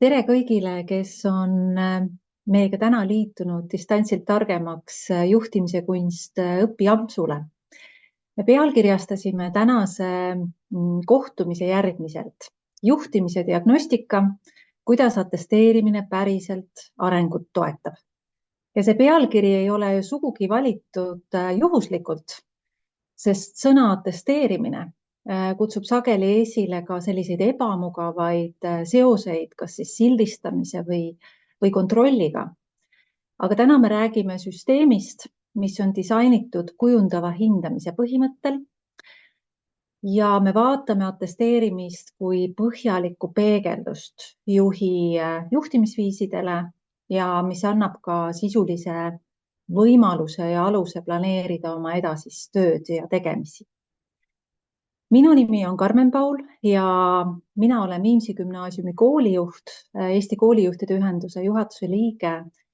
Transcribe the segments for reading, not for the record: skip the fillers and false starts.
Tere kõigile, kes on meiega täna liitunud distantsilt targemaks juhtimise kunst õpiampsule. Me pealkirjastasime tänase kohtumise järgmiselt. Juhtimise diagnostika, kuidas atesteerimine päriselt arengut toetab. Ja see pealkiri ei ole sugugi valitud juhuslikult, sest sõna atesteerimine kutsub sageli esile ka selliseid ebamugavaid seoseid, kas siis sildistamise või kontrolliga. Aga täna me räägime süsteemist, mis on disainitud kujundava hindamise põhimõttel. Ja me vaatame atesteerimist kui põhjalikku peegeldust juhi juhtimisviisidele ja mis annab ka sisulise võimaluse ja aluse planeerida oma edasist tööd ja tegemisi. Minu nimi on Karmen Paul ja mina olen Viimsi gümnaasiumi koolijuht, Eesti Koolijuhtide Ühenduse juhatuse liige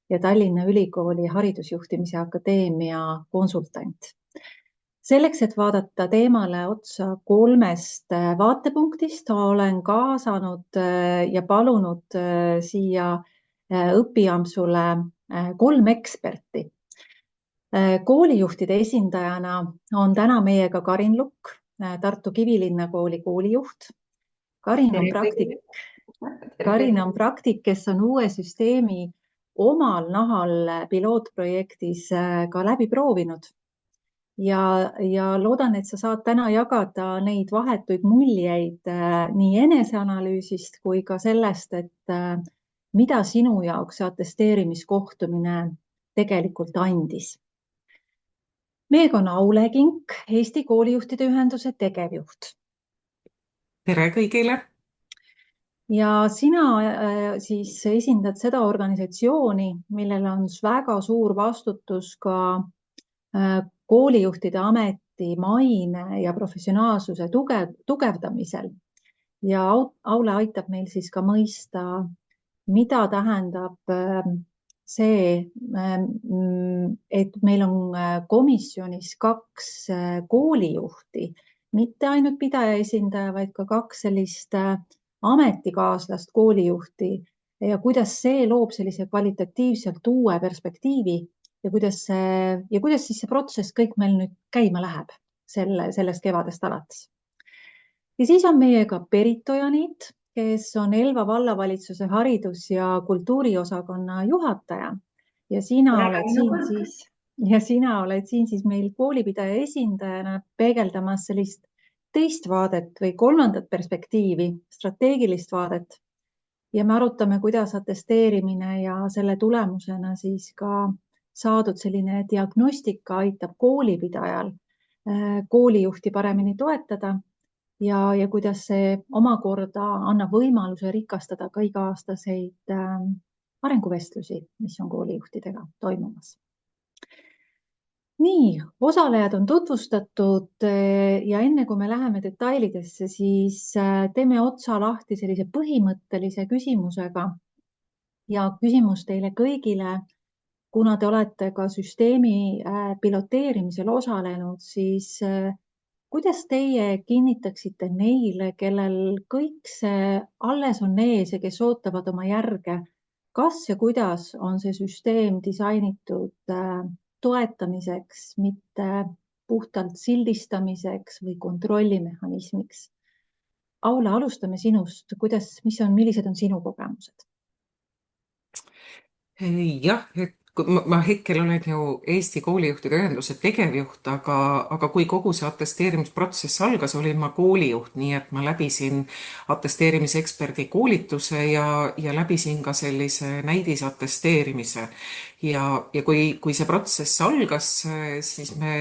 ja Tallinna Ülikooli Haridusjuhtimise Akadeemia konsultant. Selleks, et vaadata teemale otsa kolmest vaatepunktist, olen kaasanud ja palunud siia õpiampsule 3 eksperti. Koolijuhtide esindajana on täna meiega Karin Lukk, Tartu Kivilinna kooli koolijuht. Karin on praktik, kes on uue süsteemi omal nahal pilootprojektis ka läbi proovinud. Ja loodan, et sa saad täna jagada neid vahetuid muljeid nii eneseanalüüsist kui ka sellest, et mida sinu jaoks atesteerimiskohtumine tegelikult andis. Meiega on Aule Kink, Eesti Koolijuhtide Ühenduse tegevjuht. Tere kõigile! Ja sina siis esindad seda organisatsiooni, millel on väga suur vastutus ka koolijuhtide ameti maine ja professionaalsuse tugevdamisel. Ja Aule aitab meil siis ka mõista, mida tähendab see, et meil on komisjonis 2 koolijuhti, mitte ainult pidaja esindaja, vaid ka 2 sellist ametikaaslast koolijuhti ja kuidas see loob sellise kvalitatiivselt uue perspektiivi ja kuidas siis see protsess kõik meil nüüd käima läheb sellest kevadest alates. Ja siis on meiega Berit Ojaniit, kes on Elva vallavalitsuse haridus- ja kultuuriosakonna juhataja ja sina oled siin siis meil koolipidaja esindajana peegeldamas sellist teist vaadet või kolmandat perspektiivi, strateegilist vaadet. Ja me arutame, kuidas atesteerimine ja selle tulemusena siis ka saadud selline diagnostika aitab koolipidajal koolijuhti paremini toetada ja kuidas see omakorda annab võimaluse rikastada ka iga-aastaseid arenguvestlusi, mis on koolijuhtidega toimumas. Nii, osalejad on tutvustatud ja enne kui me läheme detailidesse, siis teeme otsa lahti sellise põhimõttelise küsimusega ja küsimus teile kõigile, kuna te olete ka süsteemi piloteerimisel osalenud, siis kuidas teie kinnitaksite neile, kellel kõik see alles on ees ja kes ootavad oma järge, kas ja kuidas on see süsteem disainitud toetamiseks, mitte puhtalt sildistamiseks või kontrollimehhanismiks? Aule, alustame sinust. Millised on sinu kogemused? Jah, et ma hetkel olen ju Eesti Koolijuhtide Ühenduse tegevjuht, aga kui kogu see atesteerimisprotsess algas, olin ma koolijuht, nii et ma läbisin atesteerimiseksperdi koolituse ja läbisin ka sellise näidisatesteerimise. Ja kui see protsess algas, siis me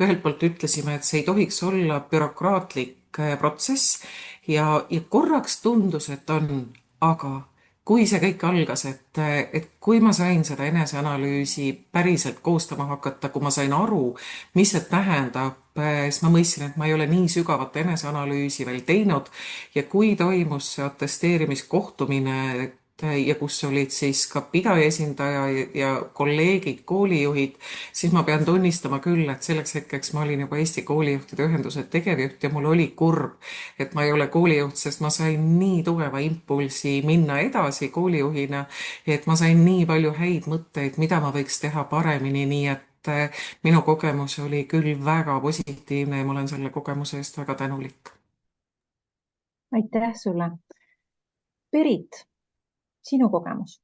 ühelt poolt ütlesime, et see ei tohiks olla bürokraatlik protsess ja korraks tundus, et on, aga kui see kõik algas, et kui ma sain seda eneseanalüüsi päriselt koostama hakata, kui ma sain aru, mis see tähendab, siis ma mõistsin, et ma ei ole nii sügavat eneseanalüüsi veel teinud ja kui toimus see atesteerimiskohtumine ja kus olid siis ka pidaja esindaja ja kolleegid, koolijuhid, siis ma pean tunnistama küll, et selleks hetkeks ma olin juba Eesti Koolijuhtide Ühenduse tegevjuht ja mul oli kurb, et ma ei ole koolijuht, sest ma sain nii tugeva impulsi minna edasi koolijuhina, et ma sain nii palju häid mõtteid, mida ma võiks teha paremini, nii et minu kogemus oli küll väga positiivne ja ma olen selle kogemuse eest väga tänulik. aitäh sulle. Berit, sinu kogemus?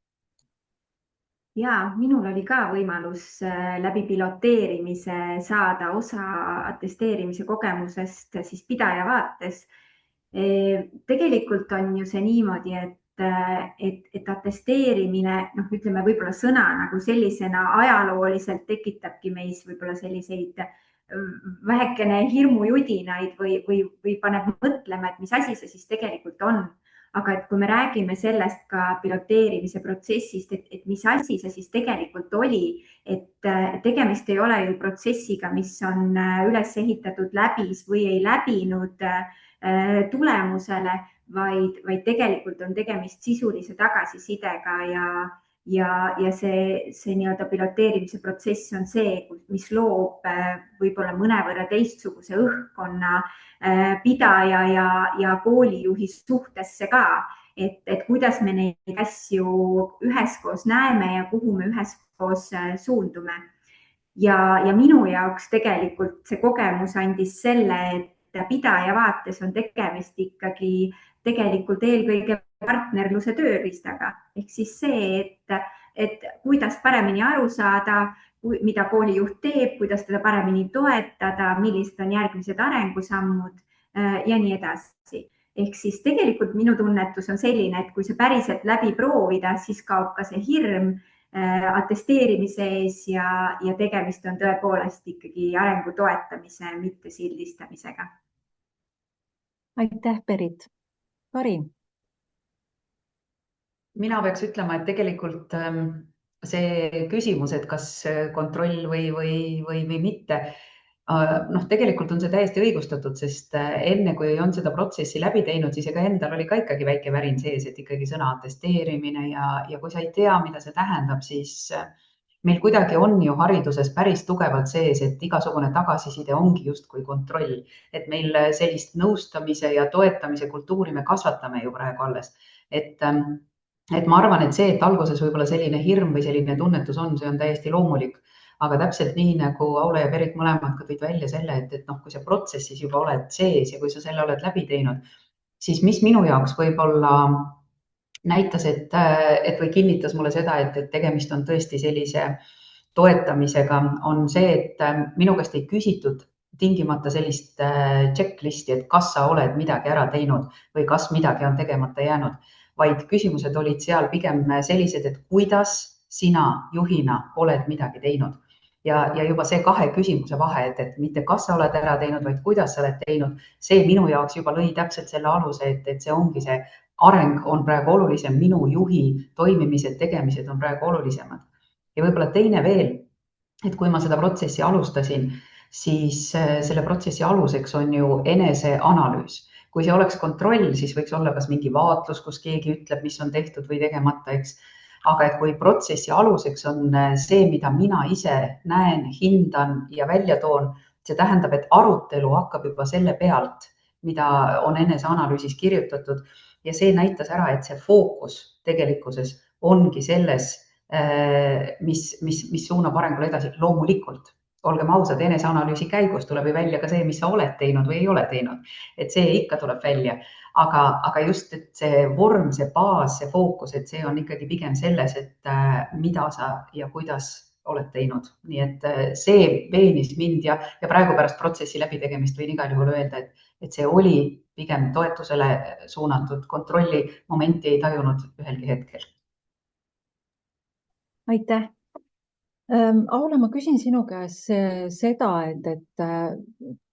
Ja minul oli ka võimalus läbi piloteerimise saada osa atesteerimise kogemusest siis pidaja vaates. Tegelikult on ju see niimoodi, et atesteerimine, ütleme võib-olla sõna nagu sellisena ajalooliselt tekitabki meis võib-olla selliseid vähekene hirmujudinaid või paneb mõtlema, et mis asi see siis tegelikult on. Aga et kui me räägime sellest ka piloteerimise protsessist, et mis asi see siis tegelikult oli, et tegemist ei ole ju protsessiga, mis on üles ehitatud läbis või ei läbinud tulemusele, vaid tegelikult on tegemist sisulise tagasisidega ja see nii-öelda piloteerimise protsess on see, mis loob võib-olla mõnevõrra teistsuguse õhkkonna pidaja ja koolijuhi suhtesse ka, et kuidas me neid asju üheskoos näeme ja kuhu me üheskoos suundume. Ja minu jaoks tegelikult see kogemus andis selle, et pidaja vaates on tegemist ikkagi tegelikult eelkõige partnerluse tööriistaga. Ehk siis see, et kuidas paremini aru saada, mida koolijuht teeb, kuidas teda paremini toetada, millised on järgmised arengusammud ja nii edasi. Ehk siis tegelikult minu tunnetus on selline, et kui see päriselt läbi proovida, siis kaob ka see hirm atesteerimise ees ja tegemist on tõepoolest ikkagi arengu toetamise, mitte sildistamisega. Aitäh, Berit. Kari? Mina peaks ütlema, et tegelikult see küsimus, et kas kontroll või mitte, tegelikult on see täiesti õigustatud, sest enne kui on seda protsessi läbi teinud, siis ega endal oli ka ikkagi väike värin sees, et ikkagi sõna atesteerimine ja kui sa ei tea, mida see tähendab, siis meil kuidagi on ju hariduses päris tugevalt sees, et igasugune tagasiside ongi justkui kontroll, et meil sellist nõustamise ja toetamise kultuuri me kasvatame ju praegu alles, et ma arvan, et see, et alguses võib-olla selline hirm või selline tunnetus on, see on täiesti loomulik, aga täpselt nii nagu Aule ja Berit mõlemad ka tõid välja selle, et kui sa protsessis juba oled sees ja kui sa selle oled läbi teinud, siis mis minu jaoks võib-olla näitas, et või kinnitas mulle seda, et tegemist on tõesti sellise toetamisega, on see, et minu käest ei küsitud tingimata sellist checklisti, et kas sa oled midagi ära teinud või kas midagi on tegemata jäänud, vaid küsimused olid seal pigem sellised, et kuidas sina juhina oled midagi teinud. Ja juba see kahe küsimuse vahe, et mitte kas sa oled ära teinud, vaid kuidas sa oled teinud, see minu jaoks juba lõi täpselt selle aluse, et see ongi see areng on praegu olulisem, minu juhi toimimised, tegemised on praegu olulisemad. Ja võib-olla teine veel, et kui ma seda protsessi alustasin, siis selle protsessi aluseks on ju eneseanalüüs. Kui see oleks kontroll, siis võiks olla kas mingi vaatlus, kus keegi ütleb, mis on tehtud või tegemata, eks. Aga et kui protsessi aluseks on see, mida mina ise näen, hindan ja välja toon, see tähendab, et arutelu hakkab juba selle pealt, mida on eneseanalüüsis kirjutatud. Ja see näitas ära, et see fookus tegelikkuses ongi selles, mis suunab arengule edasi. Loomulikult, olgem ausad, eneseanalüüsi käigus tuleb ju välja ka see, mis sa oled teinud või ei ole teinud. Et see ikka tuleb välja. Aga just, et see vorm, see baas, see fookus, et see on ikkagi pigem selles, et mida sa ja kuidas oled teinud. Nii et see veenis mind ja praegu pärast protsessi läbitegemist võin igal juhul öelda, et see oli pigem toetusele suunatud, kontrolli momenti ei tajunud ühelgi hetkel. Aitäh. Aule, ma küsin sinu käest seda, et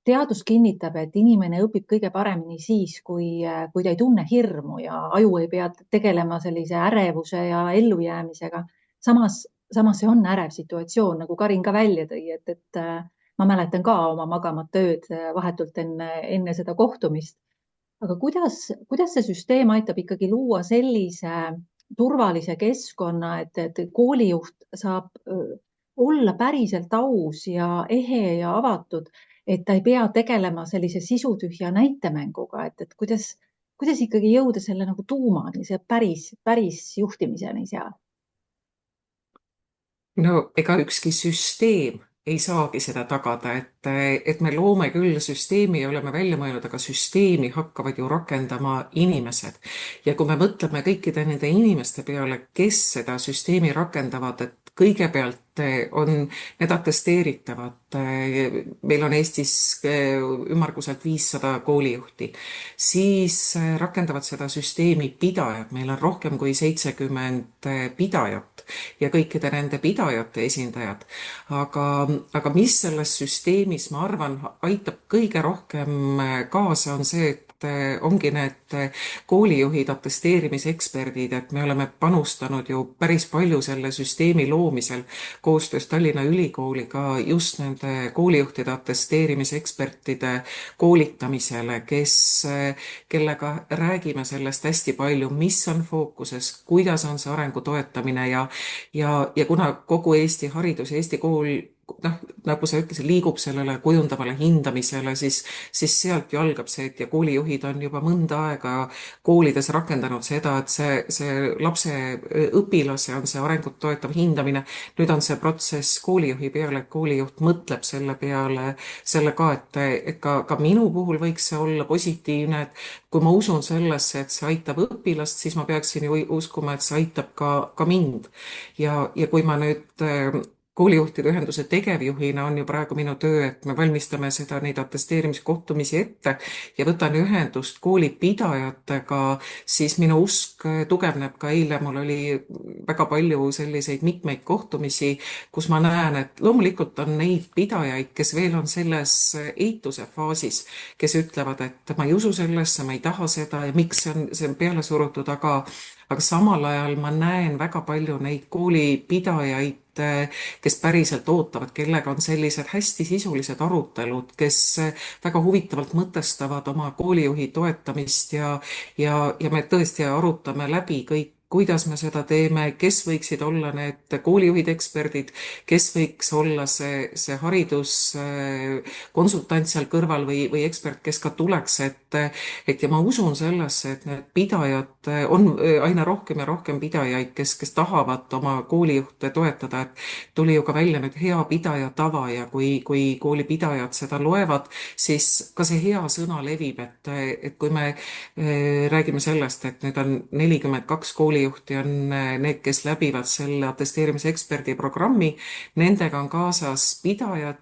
teadus kinnitab, et inimene õpib kõige paremini siis, kui ta ei tunne hirmu ja aju ei pea tegelema sellise ärevuse ja ellujäämisega. Samas see on ärev situatsioon, nagu Karin ka välja tõi, et ma mäletan ka oma magamata ööd vahetult enne seda kohtumist. Aga kuidas see süsteem aitab ikkagi luua sellise turvalise keskkonna, et koolijuht saab olla päriselt aus ja ehe ja avatud, et ta ei pea tegelema sellise sisutühja näitemänguga, et kuidas ikkagi jõuda selle nagu tuumani, see päris juhtimiseni seal. No ega ükski süsteem ei saagi seda tagada, et me loome küll süsteemi ja oleme välja mõelnud, aga süsteemi hakkavad ju rakendama inimesed. Ja kui me mõtleme kõikide nende inimeste peale, kes seda süsteemi rakendavad, et kõigepealt on need atesteeritavad. Meil on Eestis ümmarguselt 500 koolijuhti. Siis rakendavad seda süsteemi pidajad. Meil on rohkem kui 70 pidajat ja kõikide nende pidajate esindajad. Aga mis selles süsteemis, ma arvan, aitab kõige rohkem kaasa, on see, et ongi need koolijuhid, atesteerimiseksperdid, et me oleme panustanud ju päris palju selle süsteemi loomisel koostöös Tallinna Ülikooliga just nende koolijuhtide atesteerimisekspertide koolitamisele, kellega räägime sellest hästi palju, mis on fookuses, kuidas on see arengu toetamine ja kuna kogu Eesti haridus ja Eesti kool, nagu sa ütlesid, liigub sellele kujundavale hindamisele, siis sealt ju algab see, et ja koolijuhid on juba mõnda aega koolides rakendanud seda, et see lapse õpilase on see arengut toetav hindamine. Nüüd on see protsess koolijuhi peale, et koolijuht mõtleb selle peale, selle ka, et ka minu puhul võiks see olla positiivne, et kui ma usun sellesse, et see aitab õpilast, siis ma peaksin ju uskuma, et see aitab ka mind. Ja kui ma nüüd koolijuhtide ühenduse tegevjuhina on ju praegu minu töö, et me valmistame neid atesteerimiskohtumisi ette ja võtan ühendust koolipidajatega, siis minu usk tugevneb. Ka eile mul oli väga palju selliseid mitmeid kohtumisi, kus ma näen, et loomulikult on neid pidajaid, kes veel on selles eituse faasis, kes ütlevad, et ma ei usu sellesse, ma ei taha seda ja miks see on peale surutud, aga samal ajal ma näen väga palju neid koolipidajaid, kes päriselt ootavad, kellega on sellised hästi sisulised arutelud, kes väga huvitavalt mõtestavad oma koolijuhi toetamist ja me tõesti arutame läbi kõik, kuidas me seda teeme, kes võiksid olla need koolijuhid, eksperdid, kes võiks olla see hariduskonsultant seal kõrval või ekspert, kes ka tuleks, ja ma usun sellesse, et need pidajad on aina rohkem ja rohkem pidajaid, kes tahavad oma koolijuhte toetada, et tuli ju ka välja nüüd hea pidaja tava ja kui koolipidajad seda loevad, siis ka see hea sõna levib, et kui me räägime sellest, et nüüd on 42 koolijuhti on need, kes läbivad selle atesteerimiseksperdi programmi, nendega on kaasas pidajad,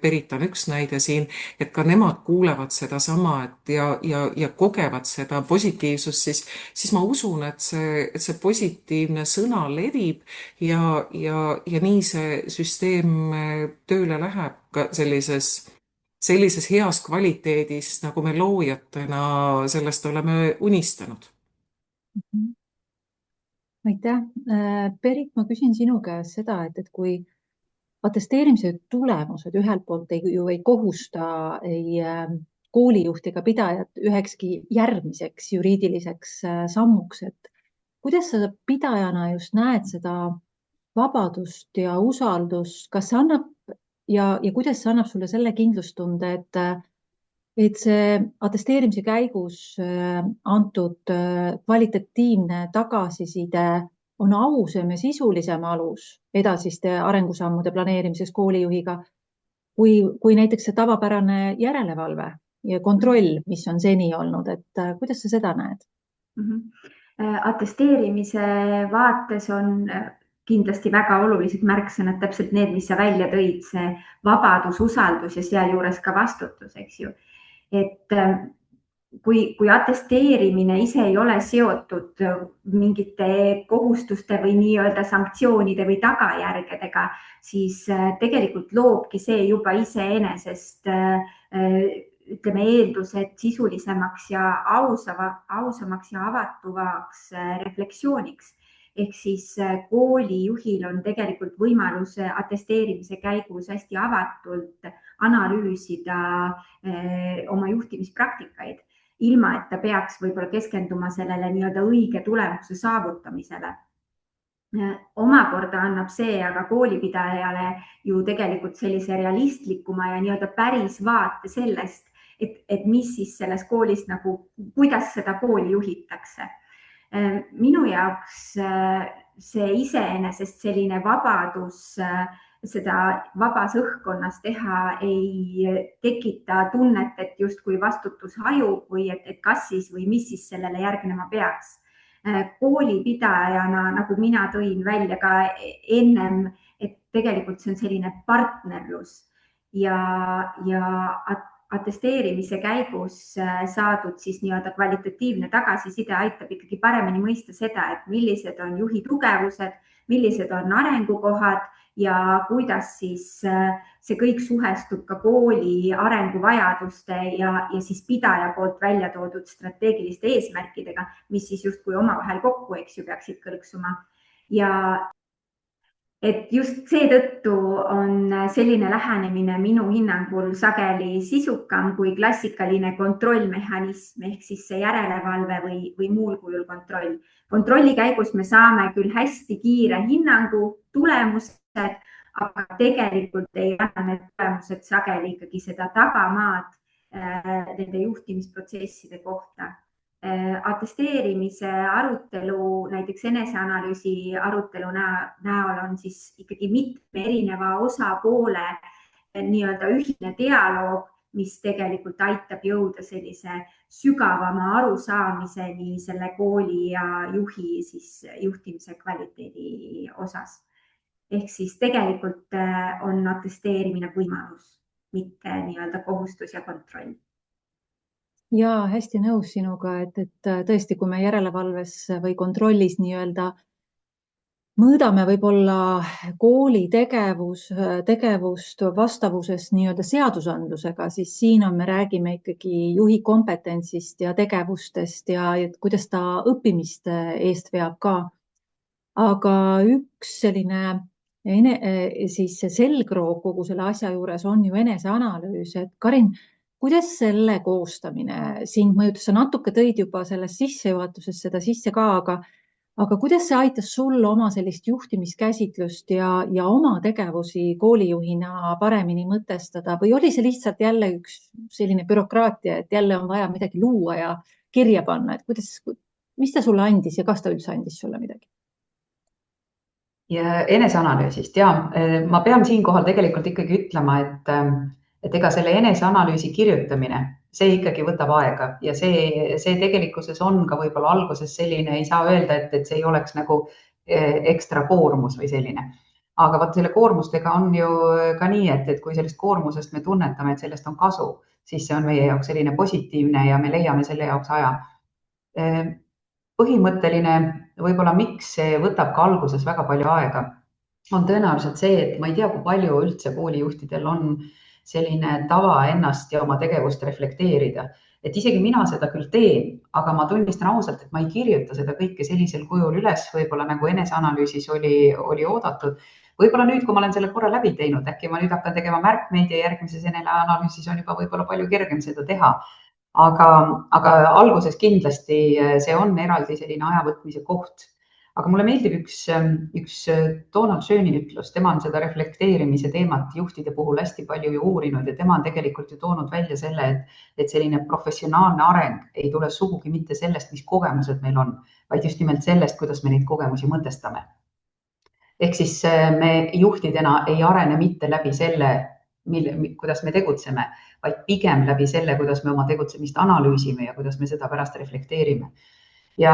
Berit on üks näide siin, et ka nemad kuulevad sedasama, ja kogevad seda positiivsust, siis ma usun, et see positiivne sõna levib ja nii see süsteem tööle läheb ka sellises heas kvaliteedis, nagu me loojatena sellest oleme unistanud. Aitäh. Berit, ma küsin sinu käest seda, et kui atesteerimise tulemused ühelt poolt ei kohusta ei koolijuhti ega pidajat ühekski järgmiseks juriidiliseks sammuks, et kuidas sa pidajana just näed seda vabadust ja usaldust, kas see annab ja kuidas see annab sulle selle kindlustunde, et see atesteerimise käigus antud kvalitatiivne tagasiside on ausam ja sisulisem alus edasiste arengusammude planeerimises koolijuhiga, kui näiteks see tavapärane järelevalve ja kontroll, mis on seni olnud, et kuidas sa seda näed? Atesteerimise vaates on kindlasti väga olulised märksõnad, täpselt need, mis sa välja tõid, see vabadus, usaldus ja sealjuures ka vastutus, eks ju. Et kui atesteerimine ise ei ole seotud mingite kohustuste või nii-öelda sanktsioonide või tagajärgedega, siis tegelikult loobki see juba iseenesest ütleme eeldused sisulisemaks ja ausamaks ja avatuvaks refleksiooniks. Ehk siis koolijuhil on tegelikult võimalus atesteerimise käigus hästi avatult analüüsida oma juhtimispraktikaid ilma et ta peaks võib-olla keskenduma sellele nii-öelda õige tulemuse saavutamisele. Omakorda annab see aga koolipidajale ju tegelikult sellise realistlikuma ja nii-öelda päris vaate sellest, et mis siis selles koolis nagu, kuidas seda kooli juhitakse. Minu jaoks see iseenesest selline vabadus seda vabas õhkkonnas teha ei tekita tunnet, et justkui vastutus hajub või et kas siis või mis siis sellele järgnema peaks. Koolipidajana, nagu mina tõin välja ka ennem, et tegelikult see on selline partnerlus ja atesteerimise käigus saadud siis nii-öelda kvalitatiivne tagasiside aitab ikkagi paremini mõista seda, et millised on juhi tugevused, millised on arengukohad ja kuidas siis see kõik suhestub ka kooli arenguvajaduste ja siis pidaja poolt välja toodud strateegiliste eesmärkidega, mis siis justkui omavahel kokku, eks ju, peaksid kõlksuma. Ja et just seetõttu on selline lähenemine minu hinnangul sageli sisukam kui klassikaline kontrollmehhanism ehk siis see järelevalve või muul kujul kontroll. Kontrolli käigus me saame küll hästi kiire hinnangu, tulemused, aga tegelikult ei anna need tulemused sageli ikkagi seda tagamaad nende juhtimisprotsesside kohta. Atesteerimise arutelu, näiteks eneseanalüüsi arutelu näol on siis ikkagi mitme erineva osapoole nii-öelda ühine dialoog, mis tegelikult aitab jõuda sellise sügavama arusaamiseni selle kooli ja juhi siis juhtimise kvaliteedi osas. Ehk siis tegelikult on atesteerimine võimalus, mitte nii-öelda kohustus ja kontroll. Ja hästi nõus sinuga, et tõesti, kui me järelevalves või kontrollis nii-öelda mõõdame võib-olla kooli tegevust vastavuses nii-öelda seadusandlusega, siis siin me räägime ikkagi juhi kompetentsist ja tegevustest ja kuidas ta õppimist eest veab ka. Aga üks selline siis selgroog kogu selle asja juures on ju eneseanalüüs, et Karin, kuidas selle koostamine sind mõjutas? Sa natuke tõid juba selles sissejuhatuses seda sisse ka, aga kuidas see aitas sul oma sellist juhtimiskäsitlust ja oma tegevusi koolijuhina paremini mõtestada või oli see lihtsalt jälle üks selline bürokraatia, et jälle on vaja midagi luua ja kirja panna, et mis ta sulle andis ja kas ta üldse andis sulle midagi? Ja eneseanalüüsist, ja ma pean siinkohal tegelikult ikkagi ütlema, et ega selle eneseanalüüsi kirjutamine, see ikkagi võtab aega ja see tegelikkuses on ka võib-olla alguses selline, ei saa öelda, et see ei oleks nagu ekstra koormus või selline. Aga vaat selle koormustega on ju ka nii, et kui sellest koormusest me tunnetame, et sellest on kasu, siis see on meie jaoks selline positiivne ja me leiame selle jaoks aja. Põhimõtteline võib-olla miks see võtab ka alguses väga palju aega, on tõenäoliselt see, et ma ei tea, kui palju üldse koolijuhtidel on selline tava ennast ja oma tegevust reflekteerida. Et isegi mina seda küll teen, aga ma tunnistan ausalt, et ma ei kirjuta seda kõike sellisel kujul üles, võib-olla nagu eneseanalüüsis oli oodatud. Võib-olla nüüd, kui ma olen selle korra läbi teinud, äkki ma nüüd hakkan tegema märkmeid ja järgmises eneseanalüüsis on juba võib-olla palju kergem seda teha. Aga alguses kindlasti see on eraldi selline ajavõtmise koht. Aga mulle meeldib üks Donald Schoeni ütlus, tema on seda reflekteerimise teemat juhtide puhul hästi palju ju uurinud ja tema on tegelikult ju toonud välja selle, et selline professionaalne areng ei tule sugugi mitte sellest, mis kogemused meil on, vaid just nimelt sellest, kuidas me neid kogemusi mõtestame. Ehk siis me juhtidena ei arene mitte läbi selle, kuidas me tegutseme, vaid pigem läbi selle, kuidas me oma tegutsemist analüüsime ja kuidas me seda pärast reflekteerime. Ja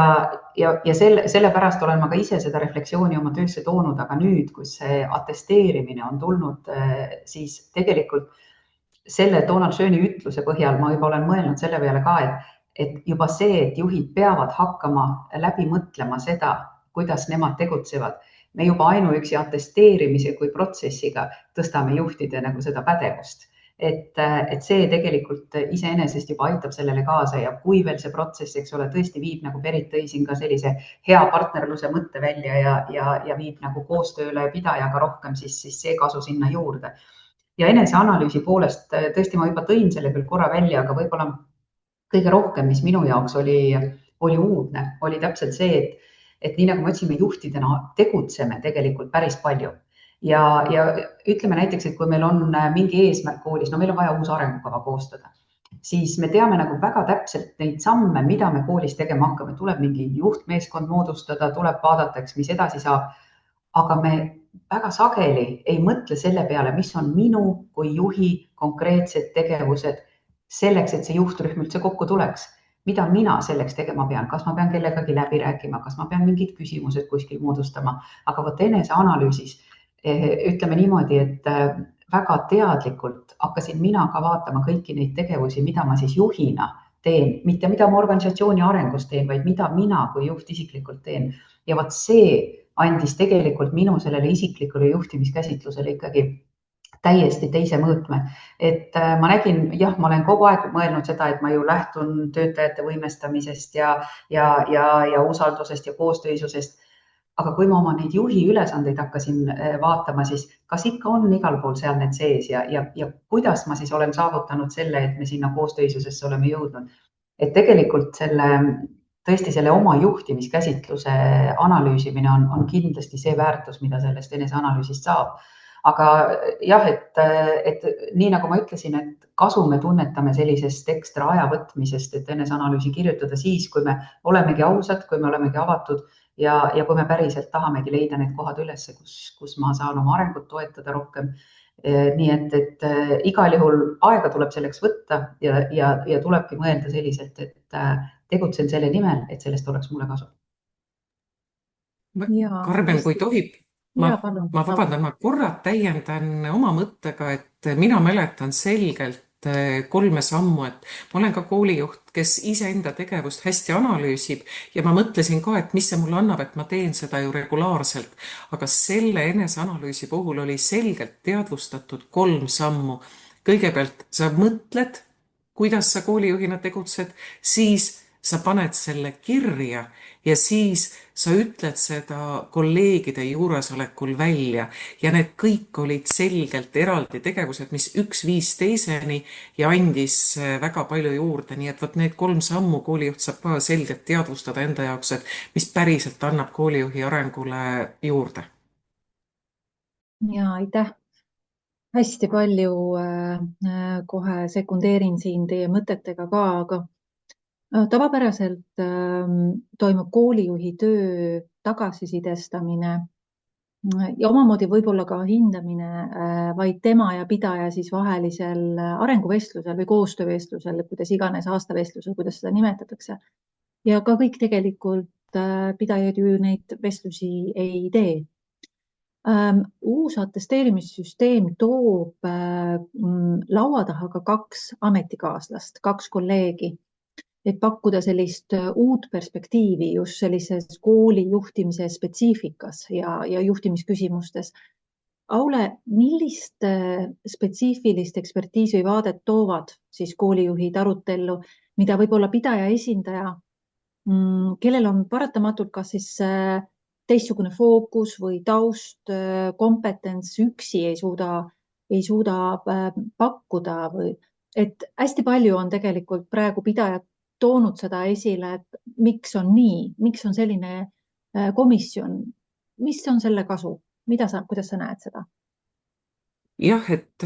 sellepärast olen ma ka ise seda refleksiooni oma töösse toonud, aga nüüd, kui see atesteerimine on tulnud, siis tegelikult selle Donald Schoeni ütluse põhjal ma juba olen mõelnud selle peale ka, et juba see, et juhid peavad hakkama läbi mõtlema seda, kuidas nemad tegutsevad. Me juba ainuüksi atesteerimise kui protsessiga tõstame juhtide nagu seda pädevust. Et see tegelikult iseenesest juba aitab sellele kaasa ja kui veel see protsess, eks ole, tõesti viib, nagu Berit tõi siin ka sellise hea partnerluse mõtte välja ja viib nagu koostööle pidajaga rohkem, siis see kasu sinna juurde. Ja eneseanalüüsi poolest tõesti ma juba tõin selle küll korra välja, aga võib-olla kõige rohkem, mis minu jaoks oli uudne, oli täpselt see, et nii nagu me ütlesin, me juhtidena tegutseme tegelikult päris palju. Ja ütleme näiteks, et kui meil on mingi eesmärk koolis, no meil on vaja uus arengukava koostada, siis me teame nagu väga täpselt neid samme, mida me koolis tegema hakkame. Tuleb mingi juhtmeeskond moodustada, tuleb vaadata, eks, mis edasi saab. Aga me väga sageli ei mõtle selle peale, mis on minu kui juhi konkreetsed tegevused selleks, et see juhtrühm üldse kokku tuleks. Mida mina selleks tegema pean? Kas ma pean kellegagi läbi rääkima? Kas ma pean mingid küsimused kuskil moodustama? Aga vot eneseanalüüsis ütleme niimoodi, et väga teadlikult hakkasin mina ka vaatama kõiki neid tegevusi, mida ma siis juhina teen, mitte mida ma organisatsiooni arengus teen, vaid mida mina kui juht isiklikult teen. Ja vot see andis tegelikult minu sellele isiklikule juhtimiskäsitlusele ikkagi täiesti teise mõõtme. Et ma nägin, jah, ma olen kogu aeg mõelnud seda, et ma ju lähtun töötajate võimestamisest ja usaldusest ja koostöisusest. Aga kui ma oma neid juhi ülesandeid hakkasin vaatama, siis kas ikka on igal pool seal need sees ja kuidas ma siis olen saavutanud selle, et me sinna koostöisusesse oleme jõudnud. Et tegelikult tõesti selle oma juhtimiskäsitluse analüüsimine on kindlasti see väärtus, mida sellest eneseanalüüsist saab. Aga jah, et nii nagu ma ütlesin, et kasu me tunnetame sellisest ekstra aja võtmisest, et eneseanalüüsi kirjutada siis, kui me olemegi ausad, kui me olemegi avatud ja kui me päriselt tahamegi leida need kohad üles, kus ma saan oma arengut toetada rohkem. Nii et igal juhul aega tuleb selleks võtta ja tulebki mõelda selliselt, et tegutsen selle nimel, et sellest oleks mulle kasu. Karmen, kui tohib, ma vabandan, ma korra täiendan oma mõttega, et mina mäletan selgelt 3 sammu, et ma olen ka koolijuht, kes iseenda tegevust hästi analüüsib ja ma mõtlesin ka, et mis see mulle annab, et ma teen seda ju regulaarselt. Aga selle eneseanalüüsi puhul oli selgelt teadvustatud 3 sammu. Kõigepealt sa mõtled, kuidas sa koolijuhina tegutsed, siis sa paned selle kirja ja siis sa ütled seda kolleegide juuresolekul välja ja need kõik olid selgelt eraldi tegevused, mis üks viis teiseni ja andis väga palju juurde. Nii et võt need 3 sammu koolijuht saab ka selgelt teadvustada enda jaoks, et mis päriselt annab koolijuhi arengule juurde. Ja aitäh. Hästi palju kohe sekundeerin siin teie mõtetega ka, aga tavapäraselt toimub koolijuhi töö tagasisidestamine ja omamoodi võib-olla ka hindamine vaid tema ja pidaja siis vahelisel arenguvestlusel või koostöövestlusel, kuidas iganes aastavestlusel, kuidas seda nimetatakse. Ja ka kõik tegelikult pidajad ju neid vestlusi ei tee. Uus atesteerimissüsteem toob laua taha ka 2 ametikaaslast, 2 kolleegi, et pakkuda sellist uut perspektiivi just sellises kooli juhtimise spetsiifikas ja juhtimisküsimustes. Aule, millist spetsiifilist ekspertiisi või vaadet toovad siis koolijuhid arutellu, mida võib-olla pidaja esindaja, kellel on paratamatult kas siis teistsugune fookus või taust, kompetents üksi ei suuda pakkuda või et hästi palju on tegelikult praegu pidajad toonud seda esile, et miks on nii, miks on selline komisjon, mis on selle kasu, kuidas sa näed seda? Jah, et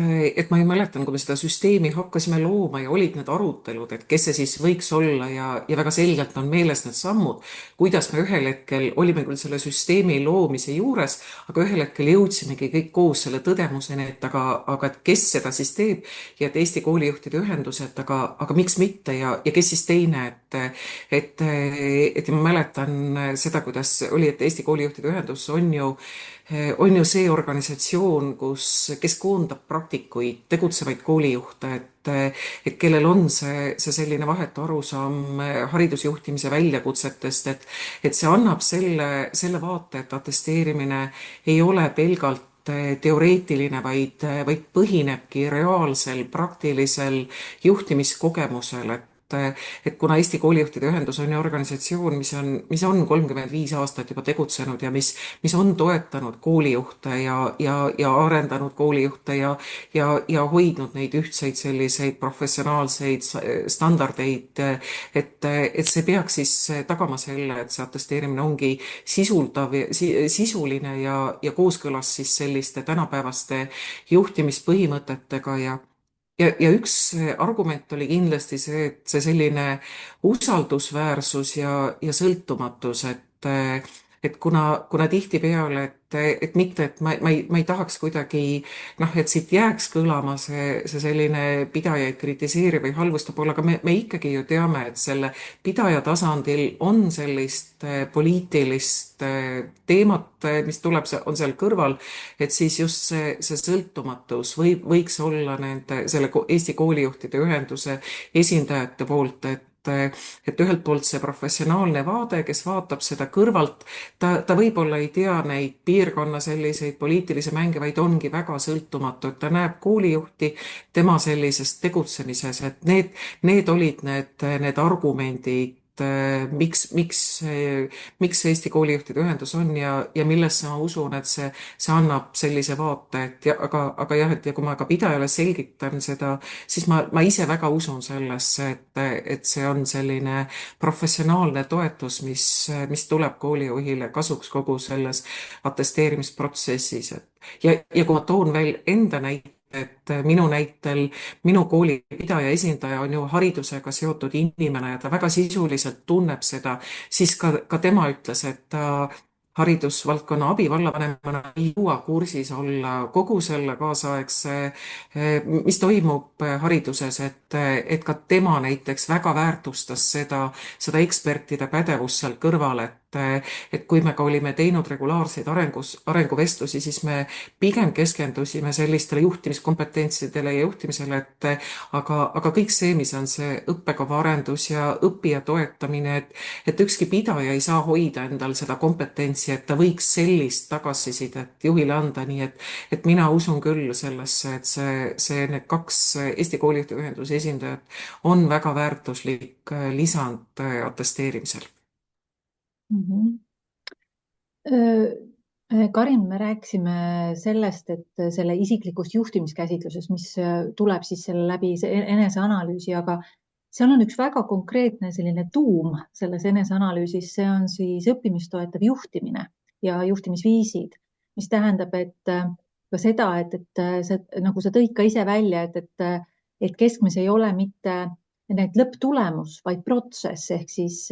ma ei mäletan, kui me seda süsteemi hakkasime looma ja olid need arutelud, et kes see siis võiks olla ja väga selgelt on meeles need sammud, kuidas me ühel hetkel olime küll selle süsteemi loomise juures, aga ühel hetkel jõudsimegi kõik koos selle tõdemuseni, et aga et kes seda siis teeb ja et Eesti Koolijuhtide Ühendus, et aga miks mitte ja kes siis teine, et ma mäletan seda, kuidas oli, et Eesti Koolijuhtide Ühendus on ju see organisatsioon, kes koondab praktikuid, tegutsevaid koolijuhte, et kellel on see selline vahetu arusaam haridusjuhtimise väljakutsetest, et see annab selle vaate, et atesteerimine ei ole pelgalt teoreetiline, vaid põhinebki reaalsel praktilisel juhtimiskogemusel, et kuna Eesti Koolijuhtide Ühendus on ju organisatsioon, mis on 35 aastat juba tegutsenud ja mis on toetanud koolijuhte ja arendanud koolijuhte ja hoidnud neid ühtseid selliseid professionaalseid standardeid, et see peaks siis tagama selle, et see atesteerimine ongi sisuline ja kooskõlas siis selliste tänapäevaste juhtimispõhimõtetega ja üks argument oli kindlasti see, et see selline usaldusväärsus ja sõltumatus, et kuna tihtipeale, et mitte, et ma ei tahaks kuidagi, et siit jääks kõlama see selline pidajaid kritiseeriv või halvustav pool, aga me ikkagi ju teame, et selle pidaja tasandil on sellist poliitilist teemat, mis tuleb, on seal kõrval, et siis just see sõltumatus võiks olla selle Eesti Koolijuhtide Ühenduse esindajate poolt, et ühelt poolt see professionaalne vaade, kes vaatab seda kõrvalt, ta võib-olla ei tea neid piirkonna selliseid poliitilisi mänge, vaid ongi väga sõltumatu, et ta näeb koolijuhti tema sellises tegutsemises, et need olid need argumendid, miks Eesti Koolijuhtide Ühendus on ja millesse ma usun, et see annab sellise vaate, aga jah, et ja kui ma ka pidajale selgitan seda, siis ma ise väga usun sellesse, et see on selline professionaalne toetus, mis tuleb koolijuhile kasuks kogu selles atesteerimisprotsessis. Ja kui ma toon veel enda näite, et minu näitel minu kooli pidaja esindaja on ju haridusega seotud inimene ja ta väga sisuliselt tunneb seda, siis ka tema ütles, et ta haridusvaldkonna abivallavanemana ei jõua kursis olla kogu selle kaasaegse, mis toimub hariduses, et ka tema näiteks väga väärtustas seda ekspertide pädevust seal kõrval, et kui me ka olime teinud regulaarseid arenguvestlusi, siis me pigem keskendusime sellistele juhtimiskompetentsidele ja juhtimisele, aga kõik see, mis on see õppekava arendus ja õppija toetamine, et ükski pidaja ei saa hoida endal seda kompetentsi, et ta võiks sellist tagasisidet juhile anda, nii et mina usun küll sellesse, et need kaks Eesti Koolijuhtide Ühenduse esindajat on väga väärtuslik lisand atesteerimisel. Karin, me rääkisime sellest, et selle isiklikust juhtimiskäsitlusest, mis tuleb siis selle läbi eneseanalüüsi, aga seal on üks väga konkreetne selline tuum selles eneseanalüüsis, see on siis õppimistoetav juhtimine ja juhtimisviisid, mis tähendab, et ka seda, et see, nagu sa tõid ka ise välja, et keskmes ei ole mitte need lõpptulemus, vaid protsess ehk siis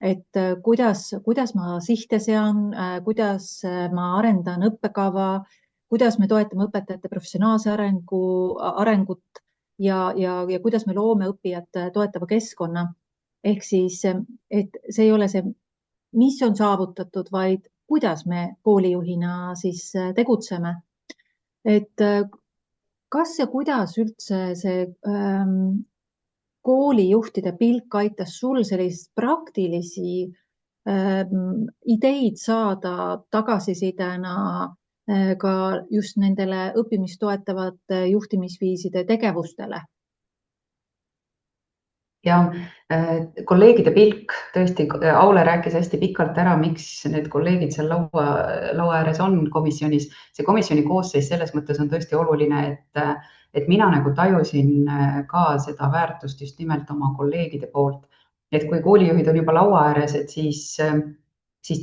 et kuidas ma sihte sean, kuidas ma arendan õppekava, kuidas me toetame õpetajate professionaalse arengut ja kuidas me loome õppijat toetava keskkonna. Ehk siis, et see ei ole see, mis on saavutatud, vaid kuidas me koolijuhina siis tegutseme. Et kas ja kuidas üldse see koolijuhtide pilk aitas sul sellist praktilisi ideid saada tagasisidena ka just nendele õppimist toetavate juhtimisviiside tegevustele? Ja kolleegide pilk, tõesti, Aule rääkis hästi pikalt ära, miks need kolleegid seal laua ääres on komisjonis. See komisjoni koosseis selles mõttes on tõesti oluline, et mina nagu tajusin ka seda väärtust just nimelt oma kolleegide poolt. Et kui koolijuhid on juba laua ääres, et siis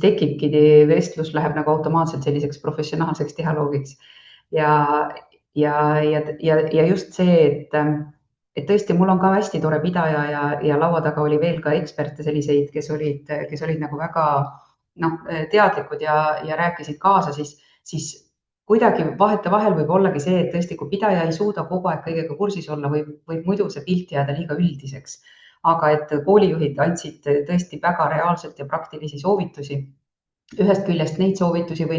tekibki vestlus, läheb nagu automaatselt selliseks professionaalseks dialoogiks. Ja just see, et tõesti, mul on ka hästi tore pidaja ja laua taga oli veel ka eksperte selliseid, kes olid nagu väga teadlikud ja rääkisid kaasa, siis kuidagi vahetevahel võib ollagi see, et tõesti, kui pidaja ei suuda kogu aeg kõigega kursis olla, võib muidu see pilt jääda liiga üldiseks. Aga et koolijuhid andsid tõesti väga reaalselt ja praktilisi soovitusi. Ühest küljest neid soovitusi või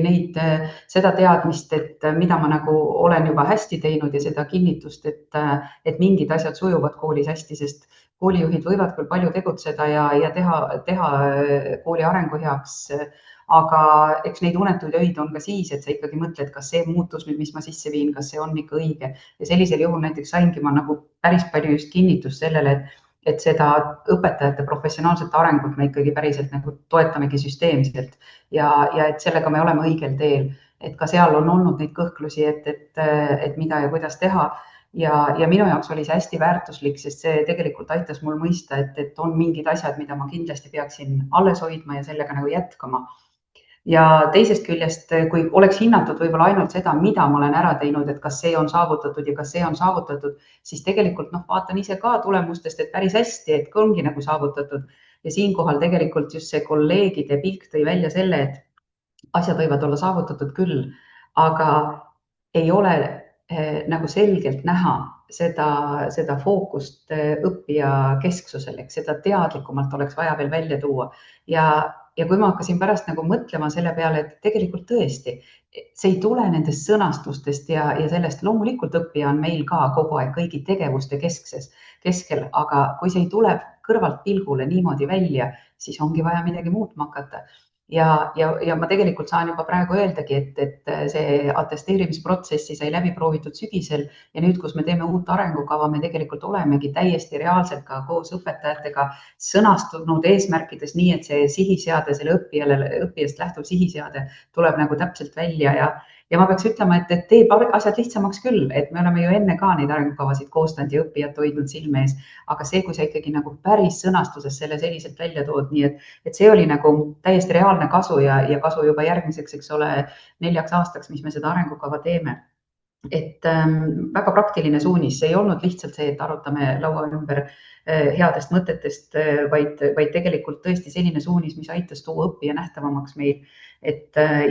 seda teadmist, et mida ma nagu olen juba hästi teinud ja seda kinnitust, et mingid asjad sujuvad koolis hästi, sest koolijuhid võivad küll palju tegutseda ja teha kooli arengu heaks, aga eks neid unetuid öid on ka siis, et sa ikkagi mõtled, kas see muutus nüüd, mis ma sisse viin, kas see on ikka õige. Ja sellisel juhul näiteks saingi ma nagu päris palju just kinnitust sellele, et seda õpetajate professionaalset arengut me ikkagi päriselt nagu toetamegi süsteemselt ja et sellega me oleme õigel teel, et ka seal on olnud neid kõhklusi, et mida ja kuidas teha. Ja minu jaoks oli see hästi väärtuslik, sest see tegelikult aitas mul mõista, et on mingid asjad, mida ma kindlasti peaksin alles hoidma ja sellega nagu jätkama. Ja teisest küljest, kui oleks hinnatud võib-olla ainult seda, mida ma olen ära teinud, et kas see on saavutatud ja kas see on saavutatud, siis tegelikult vaatan ise ka tulemustest, et päris hästi, et ongi nagu saavutatud. Ja siinkohal tegelikult just see kolleegide pilk tõi välja selle, et asjad võivad olla saavutatud küll, aga ei ole nagu selgelt näha seda fookust õppija kesksusel, eks seda teadlikumalt oleks vaja veel välja tuua. Ja kui ma hakkasin pärast nagu mõtlema selle peale, et tegelikult tõesti, see ei tule nendest sõnastustest ja sellest loomulikult õppija on meil ka kogu aeg kõigi tegevuste keskel, aga kui see ei tule kõrvalt pilgule niimoodi välja, siis ongi vaja midagi muutma hakata. Ja ma tegelikult saan juba praegu öeldagi, et see atesteerimisprotsessi sai läbi proovitud sügisel ja nüüd, kus me teeme uut arengukava, me tegelikult olemegi täiesti reaalselt ka koos õpetajatega sõnastunud eesmärkides nii, et see sihiseade, selle õppijast lähtuv sihiseade tuleb nagu täpselt välja ja ma peaks ütlema, et teeb asjad lihtsamaks küll, et me oleme ju enne ka neid arengukavasid koostanud ja õppijat hoidnud silme ees, aga see, kui sa ikkagi nagu päris sõnastuses selle selliselt välja tood, nii et see oli nagu täiesti reaalne kasu ja kasu juba järgmiseks, eks ole, 4 aastaks, mis me seda arengukava teeme. Et väga praktiline suunis, see ei olnud lihtsalt see, et arutame laua ümber headest mõtetest, vaid tegelikult tõesti selline suunis, mis aitas tuua õppija nähtavamaks meil,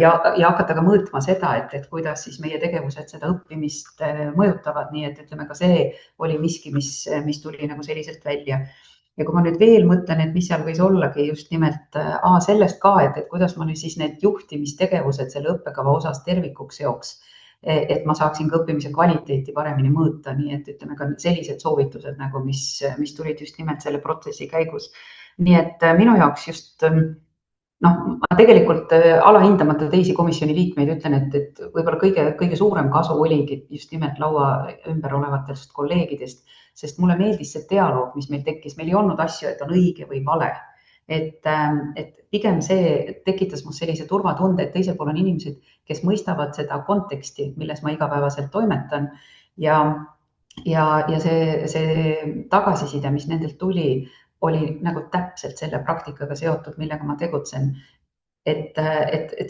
ja hakata ka mõõtma seda, et kuidas siis meie tegevused seda õppimist mõjutavad, nii et ütleme ka see oli miski, mis tuli nagu selliselt välja. Ja kui ma nüüd veel mõtlen, et mis seal võis ollagi just nimelt sellest ka, et kuidas ma nüüd siis need juhtimistegevused selle õppekava osas tervikuks seoks, et ma saaksin ka õppimise kvaliteeti paremini mõõta, nii et ütleme ka sellised soovitused nagu, mis tulid just nimelt selle protsessi käigus. Nii et minu jaoks just, ma tegelikult alahindamata teisi komisjoni liikmeid ütlen, et võib-olla kõige suurem kasu oligi just nimelt laua ümber olevatest kolleegidest, sest mulle meeldis see dialoog, mis meil tekkis. Meil ei olnud asju, et on õige või vale. Et pigem see tekitas mul sellise turvatunde, et teisel pool on inimesed, kes mõistavad seda konteksti, milles ma igapäevaselt toimetan ja see tagasiside, mis nendelt tuli, oli nagu täpselt selle praktikaga seotud, millega ma tegutsen. Et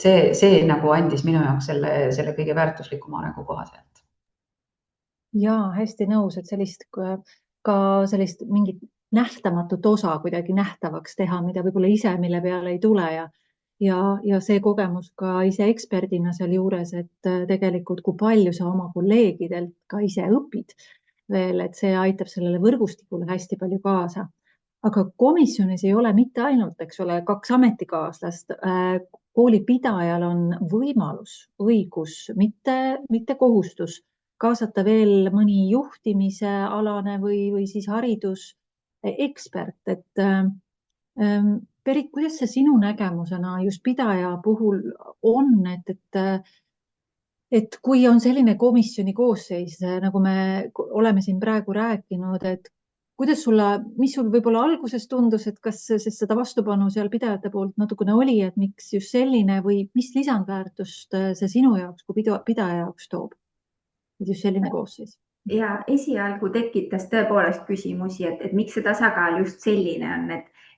see nagu andis minu jaoks selle kõige väärtuslikuma arengukoha sealt. Jaa, hästi nõus, et sellist mingit nähtamatut osa kuidagi nähtavaks teha, mida võib-olla ise, mille peale ei tule ja see kogemus ka ise eksperdina seal juures, et tegelikult kui palju sa oma kolleegidelt ka ise õpid veel, et see aitab sellele võrgustikule hästi palju kaasa. Aga komisjonis ei ole mitte ainult, eks ole, 2 ametikaaslast. Koolipidajal on võimalus, õigus, mitte kohustus kaasata veel mõni juhtimise alane või siis haridusekspert. Et Berit, kuidas see sinu nägemusena just pidaja puhul on, et kui on selline komisjoni koosseis, nagu me oleme siin praegu rääkinud, et mis sul võib-olla alguses tundus, et kas seda vastupanu seal pidajate poolt natukene oli, et miks just selline või mis lisandväärtust see sinu jaoks kui pidaja jaoks toob? Just selline koosseis. Ja esialgu tekitas tõepoolest küsimusi, et miks see tasakaal just selline on,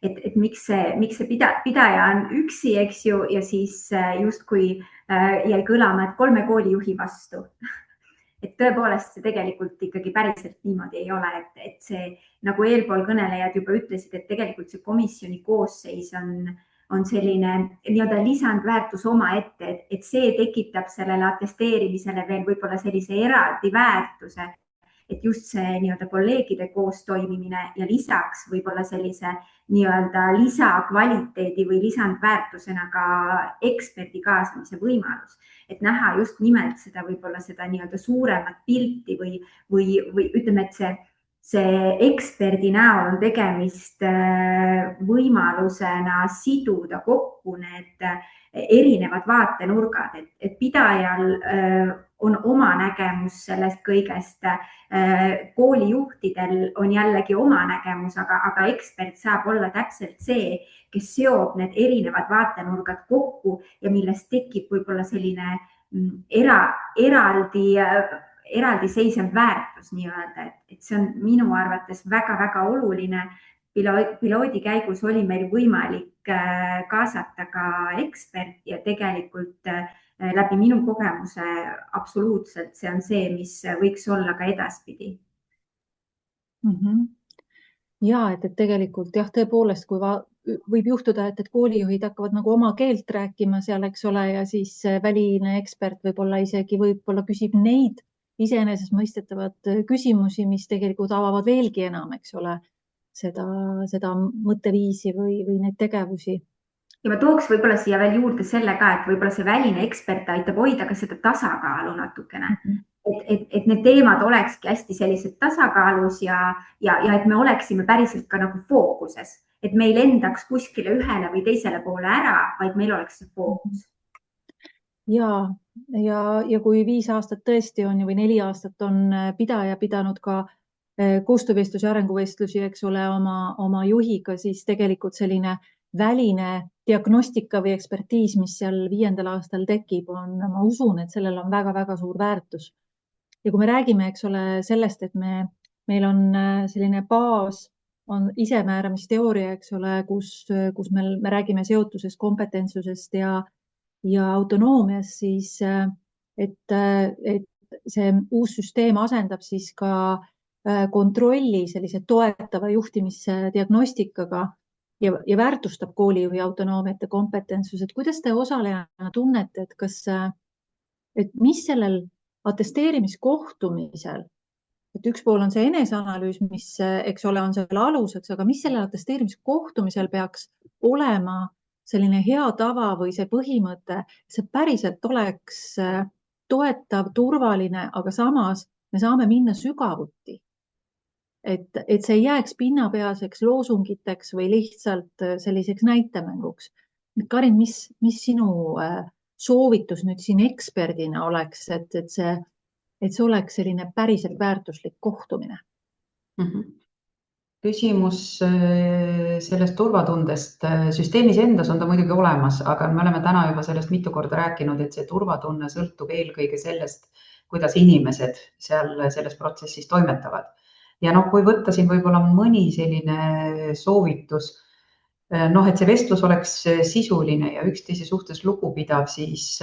et miks see pidaja on üksi, eks ju, ja siis justkui jäi kõlama, et 3 koolijuhi vastu. Et tõepoolest see tegelikult ikkagi päriselt niimoodi ei ole, et see, nagu eelpool kõnelejad juba ütlesid, et tegelikult see komisjoni koosseis on selline nii-öelda lisandväärtus omaette, et see tekitab sellele atesteerimisele veel võib-olla sellise eraldi väärtuse, et just see nii-öelda kolleegide koostoimimine ja lisaks võib-olla sellise nii-öelda lisakvaliteedi või lisandväärtusena ka eksperdi kaasamise võimalus, et näha just nimelt seda võib-olla seda nii-öelda suuremat pilti või ütleme, et see eksperdi näol on tegemist võimalusena siduda kokku erinevad vaatenurgad, et pidajal on oma nägemus sellest kõigest. Koolijuhtidel on jällegi oma nägemus, aga ekspert saab olla täpselt see, kes seob need erinevad vaatenurgad kokku ja millest tekib võib-olla selline eraldiseisev väärtus nii-öelda, et see on minu arvates väga-väga oluline. Piloodi käigus oli meil võimalik kaasata ka ekspert ja tegelikult läbi minu kogemuse absoluutselt see on see, mis võiks olla ka edaspidi. Ja, et tegelikult jah, tõepoolest, kui võib juhtuda, et koolijuhid hakkavad nagu oma keelt rääkima seal, eks ole, ja siis väline ekspert võib-olla küsib neid iseenesestmõistetavad küsimusi, mis tegelikult avavad veelgi enam, eks ole, seda mõtteviisi või neid tegevusi. Ja ma tooks võib-olla siia veel juurde selle ka, et võib-olla see väline ekspert aitab hoida ka seda tasakaalu natukene. Et need teemad olekski hästi sellised tasakaalus ja et me oleksime päriselt ka nagu fookuses, et meil endaks kuskile ühele või teisele poole ära, vaid meil oleks see fookus. Ja kui 5 aastat tõesti on või 4 aastat on pidaja pidanud ka koostöövestlusi, arenguvestlusi, eks ole, oma juhiga, siis tegelikult selline väline diagnostika või ekspertiis, mis seal 5. aastal tekib, ma usun, et sellel on väga-väga suur väärtus. Ja kui me räägime, eks ole, sellest, et meil on selline baas, on isemääramisteooria, eks ole, kus me räägime seotusest, kompetentsusest ja autonoomiast, siis et see uus süsteem asendab siis ka kontrolli sellise toetava juhtimisdiagnostikaga ja väärtustab koolijuhi autonoomiat ja kompetentsused. Kuidas te osalejana tunnete, et mis sellel atesteerimiskohtumisel, et üks pool on see eneseanalüüs, mis, eks ole, on selle aluseks, aga mis sellel atesteerimiskohtumisel peaks olema selline hea tava või see põhimõte, see päriselt oleks toetav, turvaline, aga samas me saame minna sügavuti. Et see ei jääks pinnapealseks loosungiteks või lihtsalt selliseks näitemänguks. Karin, mis sinu soovitus nüüd siin eksperdina oleks, et see oleks selline päriselt väärtuslik kohtumine? Küsimus sellest turvatundest. Süsteemis endas on ta muidugi olemas, aga me oleme täna juba sellest mitu korda rääkinud, et see turvatunne sõltub eelkõige sellest, kuidas inimesed selles protsessis toimetavad. Ja kui võtta siin võib-olla mõni selline soovitus, et see vestlus oleks sisuline ja üksteise suhtes lugupidav, siis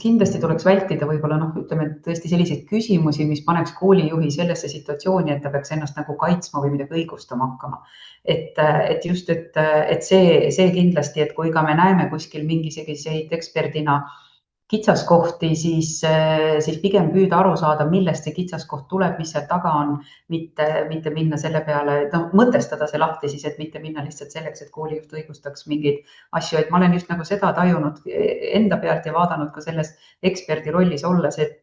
kindlasti tuleks vältida võib-olla ütleme tõesti selliseid küsimusi, mis paneks koolijuhi sellesse situatsiooni, et ta peaks ennast nagu kaitsma või midagi õigustama hakkama. Et just, et see kindlasti, et kui ka me näeme kuskil mingisuguseid eksperdina kitsaskohti, siis pigem püüda aru saada, millest see kitsaskoht tuleb, mis seal taga on, mitte minna selle peale, mõtestada see lahti siis, et mitte minna lihtsalt selleks, et koolijuht õigustaks mingeid asju. Et ma olen just nagu seda tajunud enda pealt ja vaadanud ka selles eksperdi rollis olles, et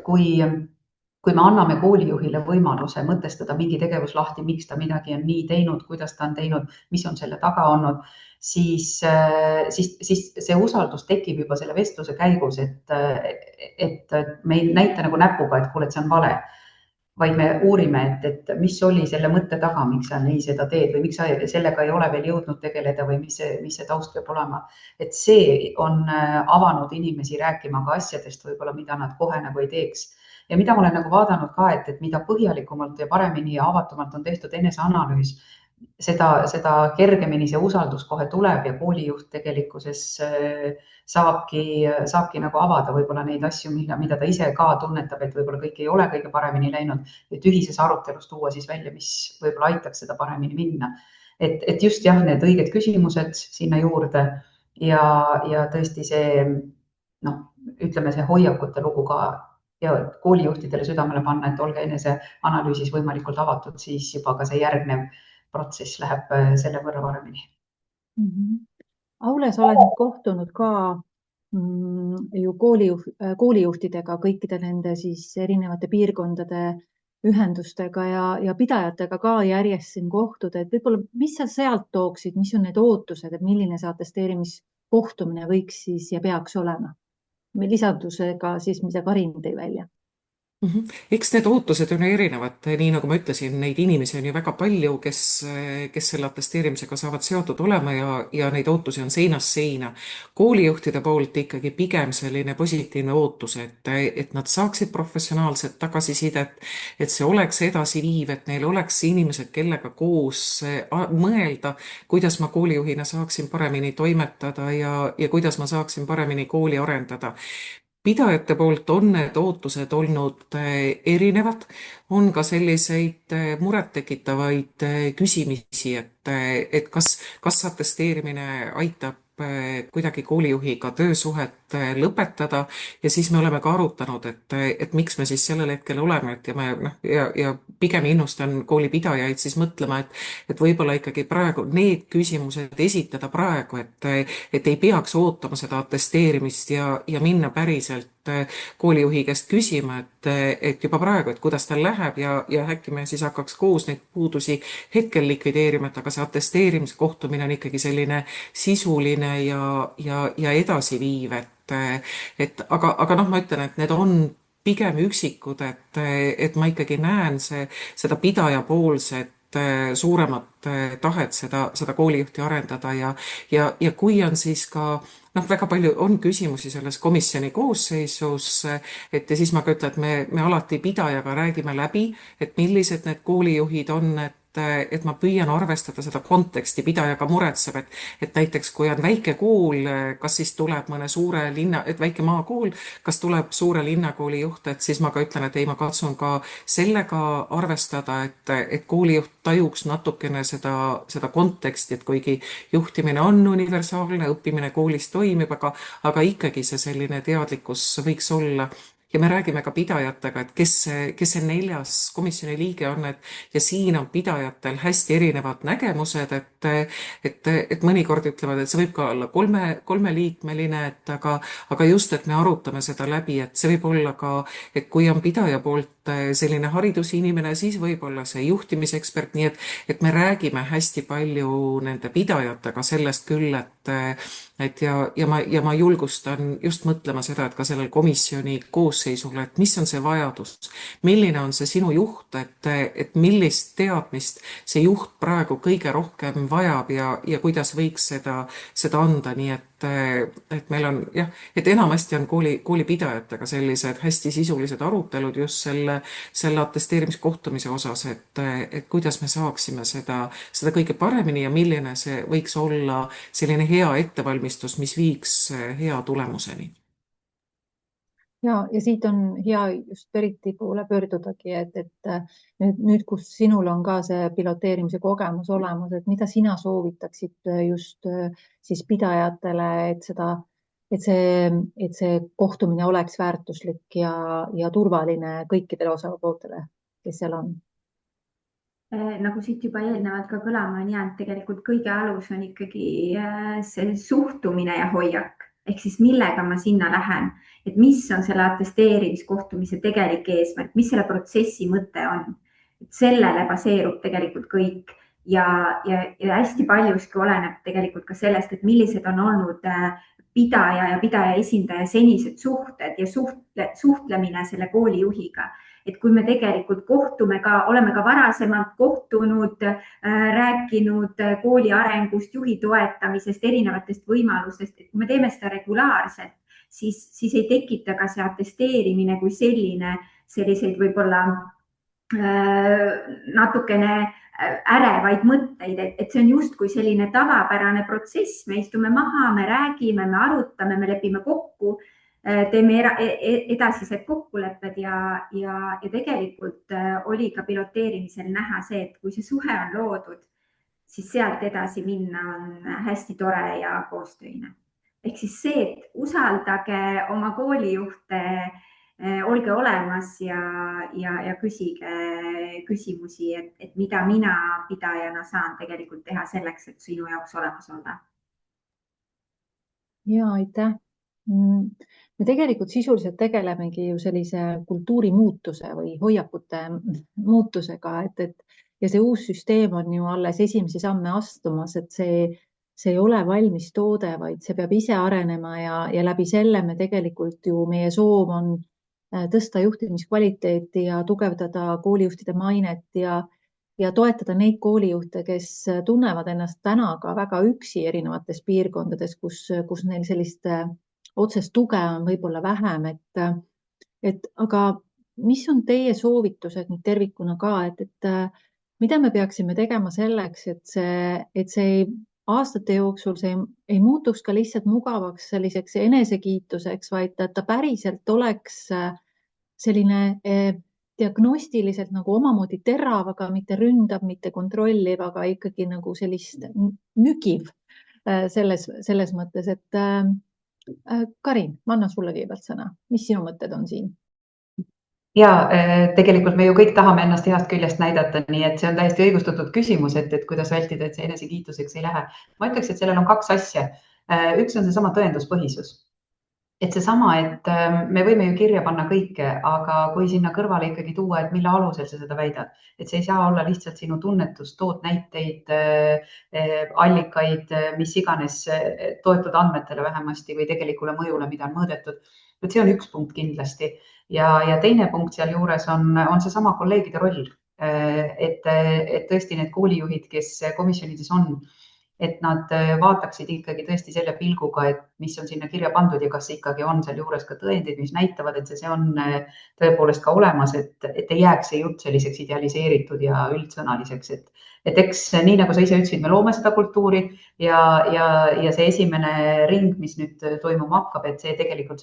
kui me anname koolijuhile võimaluse mõtestada mingi tegevus lahti, miks ta midagi on nii teinud, kuidas ta on teinud, mis on selle taga olnud, siis see usaldus tekib juba selle vestluse käigus, et me ei näita nagu näpuga, et kuule, et see on vale, vaid me uurime, et mis oli selle mõtte taga, miks sa nii seda teed või miks sa sellega ei ole veel jõudnud tegeleda või mis see taust peab olema. Et see on avanud inimesi rääkima ka asjadest võib-olla, mida nad kohe nagu ei teeks. Ja mida ma olen nagu vaadanud ka, et mida põhjalikumalt ja paremini ja avatumalt on tehtud eneseanalüüs, seda kergemini see usaldus kohe tuleb ja koolijuht tegelikkuses saabki nagu avada võib-olla neid asju, mida ta ise ka tunnetab, et võib-olla kõik ei ole kõige paremini läinud, et ühises arutelus tuua siis välja, mis võib-olla aitaks seda paremini minna. Et just jah, need õiged küsimused sinna juurde ja tõesti see, ütleme see hoiakute lugu ka ja koolijuhtidele südamele panna, et olge eneseanalüüsis võimalikult avatud, siis juba ka see järgnev protsess läheb selle võrra paremini. Aule, sa oled nüüd kohtunud ka ju koolijuhtidega kõikide nende siis erinevate piirkondade ühendustega ja pidajatega ka järjest siin kohtuda, et võib-olla, mis sa sealt tooksid, mis on need ootused, et milline see atesteerimiskohtumine võiks siis ja peaks olema? Lisandusega siis, mida Karin tõi välja. Eks need ootused on erinevad, nii nagu ma ütlesin, neid inimesi on ju väga palju, kes selle atesteerimisega saavad seotud olema ja neid ootusi on seinast seina. Koolijuhtide poolt ikkagi pigem selline positiivne ootus, et nad saaksid professionaalset tagasisidet, et see oleks edasiviiv, et neil oleks inimesed, kellega koos mõelda, kuidas ma koolijuhina saaksin paremini toimetada ja kuidas ma saaksin paremini kooli arendada. Pidajate poolt on need ootused olnud erinevad, on ka selliseid murettekitavaid küsimisi, et kas atesteerimine aitab kuidagi koolijuhiga töösuhet lõpetada ja siis me oleme ka arutanud, et miks me siis sellel hetkel oleme, et ja pigem innustan koolipidajaid siis mõtlema, et võib-olla ikkagi praegu need küsimused esitada praegu, et ei peaks ootama seda atesteerimist ja minna päriselt koolijuhi käest küsima, et juba praegu, et kuidas tal läheb ja äkki me siis hakkaks koos neid puudusi hetkel likvideerima, et aga see atesteerimiskohtumine on ikkagi selline sisuline ja edasiviiv, aga noh, ma ütlen, et need on pigem üksikud, et ma ikkagi näen seda pidajapoolset suuremat tahet seda koolijuhti arendada ja kui on siis ka väga palju on küsimusi selles komisjoni koosseisus, et ja siis ma ka ütlen, et me alati pidajaga räägime läbi, et millised need koolijuhid on, et ma püüan arvestada seda konteksti, pidajaga muretseb, et näiteks kui on väike kool, kas siis tuleb mõne suure linna, et väike maakool, kas tuleb suure linnakooli juht, et siis ma ka ütlen, et ei, ma katsun ka sellega arvestada, et koolijuht tajuks natukene seda konteksti, et kuigi juhtimine on universaalne, õppimine koolis toimib, aga ikkagi see selline teadlikkus võiks olla. Ja me räägime ka pidajatega, et kes see 4. komisjoni liige on, ja siin on pidajatel hästi erinevad nägemused, et mõnikord ütlevad, et see võib ka olla kolmeliikmeline, aga just, et me arutame seda läbi, et see võib olla ka, et kui on pidaja poolt selline haridusinimene, siis võib-olla see juhtimisekspert, nii et me räägime hästi palju nende pidajatega sellest küll, ja ma julgustan just mõtlema seda, et ka sellel komisjoni koosseisule, et mis on see vajadus, milline on see sinu juht, et millist teadmist see juht praegu kõige rohkem vajab ja kuidas võiks seda anda, nii et meil on jah, et enamasti on koolipidajatega sellised hästi sisulised arutelud just selle atesteerimiskohtumise osas, et kuidas me saaksime seda kõige paremini ja milline see võiks olla selline hea ettevalmistus, mis viiks hea tulemuseni. Ja siit on hea just Periti poole pöördudagi, et nüüd, kus sinul on ka see piloteerimise kogemus olemas, et mida sina soovitaksid just siis pidajatele, et see kohtumine oleks väärtuslik ja turvaline kõikidele osapooltele, kes seal on? Nagu siit juba eelnevalt ka kõlama on jäänud, tegelikult kõige alus on ikkagi see suhtumine ja hoiak. Ehk siis millega ma sinna lähen, et mis on selle atesteerimiskohtumise tegelik eesmärk, mis selle protsessi mõte on. Et sellele baseerub tegelikult kõik ja hästi paljuski oleneb tegelikult ka sellest, et millised on olnud pidaja ja pidaja esindaja senised suhted ja suhtlemine selle koolijuhiga. Et kui me tegelikult oleme ka varasemalt kohtunud, rääkinud kooli arengust, juhi toetamisest, erinevatest võimalustest, et kui me teeme seda regulaarselt, siis ei tekita ka see atesteerimine kui selliseid võib-olla natukene ärevaid mõtteid, et see on justkui selline tavapärane protsess, me istume maha, me räägime, me arutame, me lepime kokku, teeme edasised kokkulepped ja tegelikult oli ka piloteerimisel näha see, et kui see suhe on loodud, siis sealt edasi minna on hästi tore ja koostöine. Ehk siis see, et usaldage oma koolijuhte, olge olemas ja küsige küsimusi, et mida mina pidajana saan tegelikult teha selleks, et sinu jaoks olemas olla. Ja aitäh. Me tegelikult sisuliselt tegelemegi ju sellise kultuurimuutuse või hoiakute muutusega, ja see uus süsteem on ju alles esimesi samme astumas, et see ei ole valmis toode, vaid see peab ise arenema ja läbi selle me tegelikult ju meie soov on tõsta juhtimiskvaliteeti ja tugevdada koolijuhtide mainet ja toetada neid koolijuhte, kes tunnevad ennast täna ka väga üksi erinevates piirkondades, kus neil sellist otsest tuge on võib-olla vähem, aga mis on teie soovitused nüüd tervikuna ka, et mida me peaksime tegema selleks, et see aastate jooksul see ei muutuks ka lihtsalt mugavaks selliseks enesekiituseks, vaid et ta päriselt oleks selline diagnostiliselt nagu omamoodi terav, aga mitte ründav, mitte kontrolliv, aga ikkagi nagu sellist nügiv selles mõttes, et Karin, ma annan sulle kõigepealt sõna. Mis sinu mõtted on siin? Ja tegelikult me ju kõik tahame ennast heast küljest näidata, nii et see on täiesti õigustatud küsimus, et kuidas vältida, et see enesekiituseks ei lähe. Ma ütleks, et sellel on kaks asja. Üks on seesama tõenduspõhisus. Et seesama, et me võime ju kirja panna kõike, aga kui sinna kõrvale ikkagi tuua, et mille alusel sa seda väidad, et see ei saa olla lihtsalt sinu tunnetus, tood näiteid, allikaid, mis iganes, toetud andmetele vähemasti või tegelikule mõjule, mida on mõõdetud. Et see on üks punkt kindlasti. Ja teine punkt seal juures on seesama kolleegide roll, et tõesti need koolijuhid, kes komisjonides on, et nad vaataksid ikkagi tõesti selle pilguga, et mis on sinna kirja pandud ja kas ikkagi on seal juures ka tõendid, mis näitavad, et see on tõepoolest ka olemas, et ei jääks see jutt selliseks idealiseeritud ja üldsõnaliseks, et eks nii nagu sa ise ütlesid, me loome seda kultuuri ja see esimene ring, mis nüüd toimuma hakkab, et see tegelikult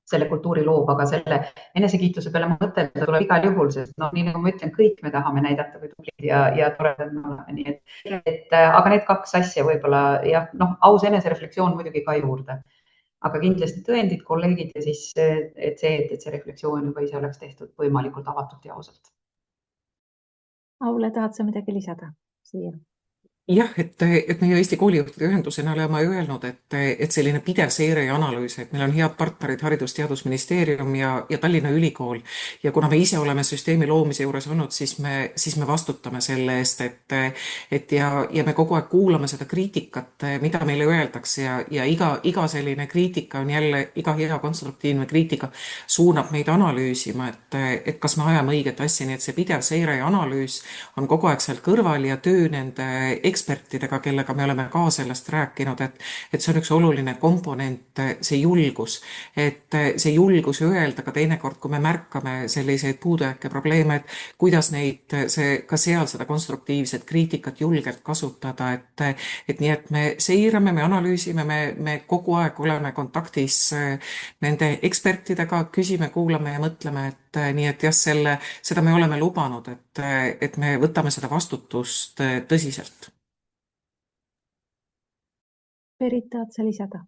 selle kultuuri loob, aga selle enesekiituse peale mõtelda tuleb igal juhul, sest nii nagu ma ütlen, kõik me tahame näidata, kui tublid ja toredad me oleme. Nii et aga need kaks asja võib-olla jah, aus enesereflektsioon muidugi ka juurde, aga kindlasti tõendid, kolleegid ja siis et see reflektsioon juba ise oleks tehtud võimalikult avatult ja ausalt. Aule, tahad sa midagi lisada siia? Jah, et meie Eesti koolijuhtide ühendusena oleme öelnud, et selline pidev seire ja analüüs, et meil on head partnerid Haridus- ja Teadusministeerium ja Tallinna Ülikool ja kuna me ise oleme süsteemi loomise juures olnud, siis me vastutame selle eest, ja me kogu aeg kuulame seda kriitikat, mida meile öeldakse ja iga selline kriitika on jälle, iga hea konstruktiivne kriitika suunab meid analüüsima, et kas me ajame õiget asja, nii et see pidev seire ja analüüs on kogu aeg seal kõrval ja töö nende ekspertidega, kellega me oleme ka sellest rääkinud, et see on üks oluline komponent, see julgus öelda ka teinekord, kui me märkame selliseid puudujääke, probleeme, et kuidas neid, ka seal seda konstruktiivset kriitikat julgelt kasutada, et nii, et me seirame, me analüüsime, me kogu aeg oleme kontaktis nende ekspertidega, küsime, kuulame ja mõtleme, et nii, et jah, seda me oleme lubanud, et me võtame seda vastutust tõsiselt. Berit, tahad sa lisada?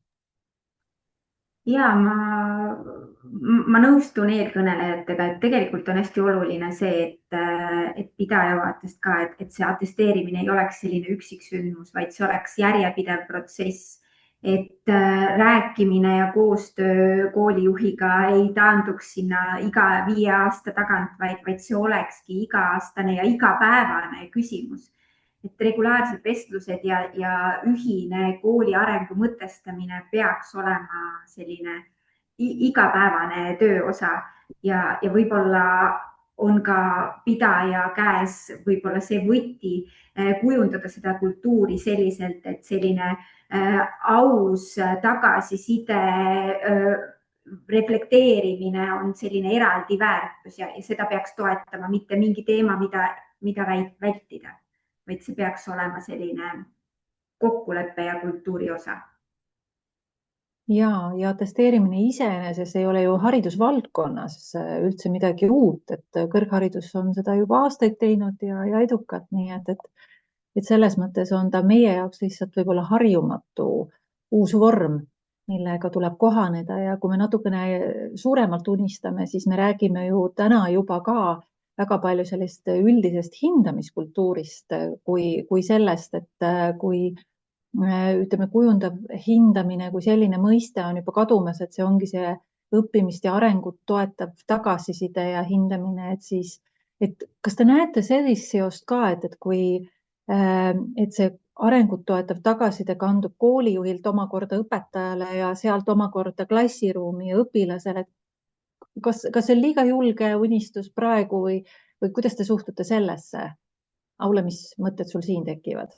Ja ma nõustun eelkõnelejatega, et tegelikult on hästi oluline see, et pidaja vaatest ka, et see atesteerimine ei oleks selline üksiksündmus, vaid see oleks järjepidev protsess, et rääkimine ja koostöö koolijuhiga ei taanduks sinna iga 5 aasta tagant, vaid see olekski iga-aastane ja igapäevane küsimus. Et regulaarsed vestlused ja ühine kooli arengu mõtestamine peaks olema selline igapäevane töö osa ja võib-olla on ka pidaja käes võib-olla see võti kujundada seda kultuuri selliselt, et selline aus tagasiside reflekteerimine on selline eraldi väärtus ja seda peaks toetama, mitte mingi teema, mida vältida, vaid see peaks olema selline kokkuleppe ja kultuuri osa. Ja atesteerimine iseenesest ei ole ju haridusvaldkonnas üldse midagi uut, et kõrgharidus on seda juba aastaid teinud ja edukalt, nii et selles mõttes on ta meie jaoks lihtsalt võib-olla harjumatu uus vorm, millega tuleb kohaneda ja kui me natukene suuremalt unistame, siis me räägime ju täna juba ka väga palju sellist üldisest hindamiskultuurist kui sellest, et kui ütleme, kujundav hindamine kui selline mõiste on juba kadumas, et see ongi see õppimist ja arengut toetav tagasiside ja hindamine, et siis, et kas te näete sellist seost ka, et kui, et see arengut toetav tagasiside kandub koolijuhilt omakorda õpetajale ja sealt omakorda klassiruumi ja õpilasele, kas see on liiga julge unistus praegu või kuidas te suhtute sellesse? Aule, mis mõtted sul siin tekivad?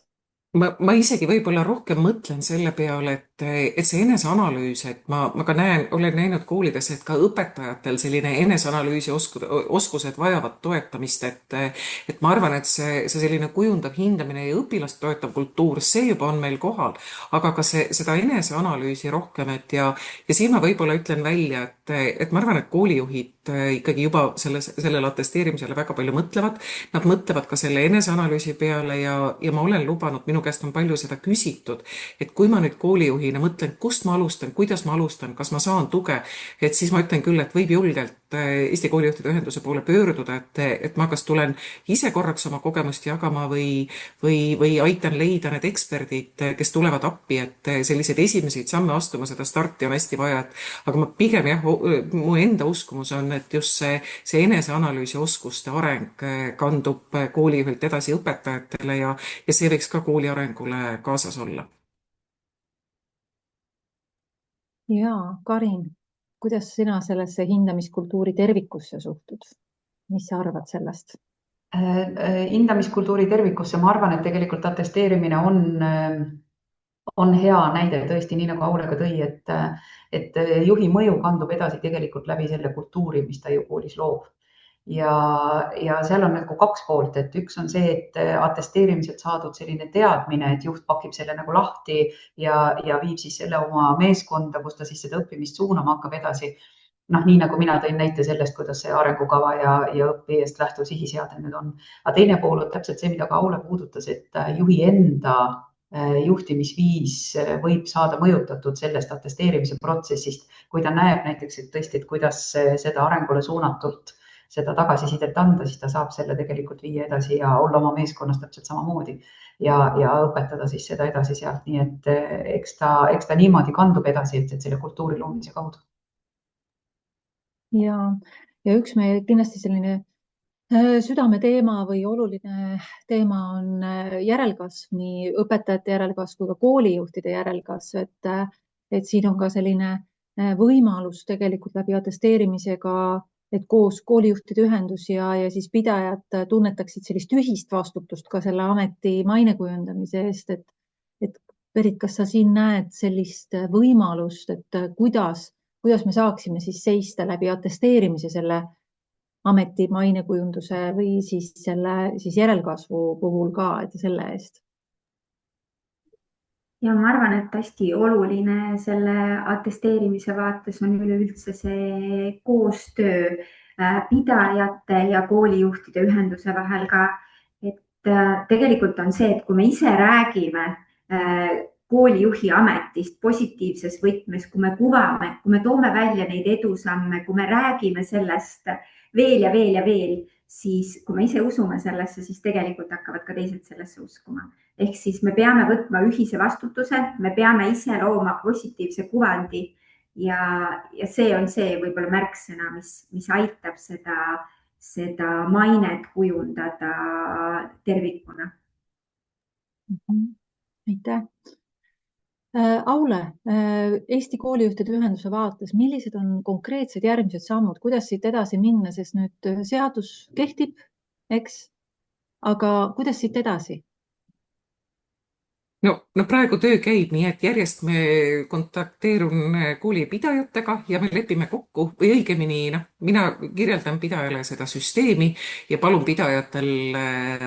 Ma isegi võib-olla rohkem mõtlen selle peale, et see eneseanalüüs, et ma ka olen näinud koolides, et ka õpetajatel selline eneseanalüüsi oskused vajavad toetamist, et ma arvan, et see selline kujundav hindamine ja õpilast toetav kultuur, see juba on meil kohal, aga ka seda eneseanalüüsi rohkem, ja siin ma võib-olla ütlen välja, et ma arvan, et koolijuhid ikkagi juba sellele atesteerimisele väga palju mõtlevad, nad mõtlevad ka selle eneseanalüüsi peale ja ma olen lubanud, minu käest on palju seda küsitud, et kui ma nüüd koolijuhina mõtlen, kust ma alustan, kuidas ma alustan, kas ma saan tuge, et siis ma ütlen küll, et võib julgelt Eesti Koolijuhtide Ühenduse poole pöörduda, et ma kas tulen ise korraks oma kogemust jagama või aitan leida need eksperdid, kes tulevad appi, et selliseid esimesi samme astuma, seda starti on hästi vaja, aga ma pigem jah, mu enda uskumus on, et just see eneseanalüüsi oskuste areng kandub koolijuhilt edasi õpetajatele ja see võiks ka kooli arengule kaasas olla. Jaa, Karin, kuidas sina sellesse hindamiskultuuri tervikusse suhtud? Mis sa arvad sellest? Hindamiskultuuri tervikusse ma arvan, et tegelikult atesteerimine on hea näide tõesti, nii nagu Aule ka tõi, et juhi mõju kandub edasi tegelikult läbi selle kultuuri, mis ta ju koolis loob. Ja seal on nagu kaks poolt, et üks on see, et atesteerimiselt saadud selline teadmine, et juht pakib selle nagu lahti ja viib siis selle oma meeskonda, kus ta siis seda õppimist suunama hakkab edasi. Nii nagu mina tõin näite sellest, kuidas see arengukava ja õppijast lähtuv sihiseade nüüd on. Aga teine pool on täpselt see, mida ka Aule puudutas, et juhi enda juhtimisviis võib saada mõjutatud sellest atesteerimise protsessist, kui ta näeb näiteks, et tõesti, et kuidas seda arengule suunatult seda tagasisidet anda, siis ta saab selle tegelikult viia edasi ja olla oma meeskonnas täpselt samamoodi ja õpetada siis seda edasi sealt. Nii et eks ta niimoodi kandub edasi, et selle kultuuri loomise kaudu. Ja üks meie kindlasti selline südameteema või oluline teema on järelkasv, nii õpetajate järelkasv kui ka koolijuhtide järelkasv, et siin on ka selline võimalus tegelikult läbi atesteerimisega, et koos koolijuhtide ühendus ja siis pidajad tunnetaksid sellist ühist vastutust ka selle ameti maine kujundamise eest, et Berit, kas sa siin näed sellist võimalust, et kuidas me saaksime siis seista läbi atesteerimise selle ameti mainekujunduse või siis selle järelkasvu puhul ka, et selle eest? Ja ma arvan, et hästi oluline selle atesteerimise vaates on üleüldse see koostöö pidajate ja koolijuhtide ühenduse vahel ka. Et tegelikult on see, et kui me ise räägime koolijuhi ametist positiivses võtmes, kui me toome välja neid edusamme, kui me räägime sellest veel ja veel ja veel, siis kui me ise usume sellesse, siis tegelikult hakkavad ka teised sellesse uskuma. Ehk siis me peame võtma ühise vastutuse, me peame ise looma positiivse kuvandi ja see on see võib-olla märksõna, mis aitab seda mainet kujundada tervikuna. Aitäh! Aule, Eesti Koolijuhtide Ühenduse vaates, millised on konkreetsed järgmised sammud, kuidas siit edasi minna, sest nüüd seadus kehtib, eks, aga kuidas siit edasi? No praegu töö käib nii, et järjest me kontakteerun koolipidajatega ja me lepime kokku või õigemini, mina kirjeldan pidajale seda süsteemi ja palun pidajatel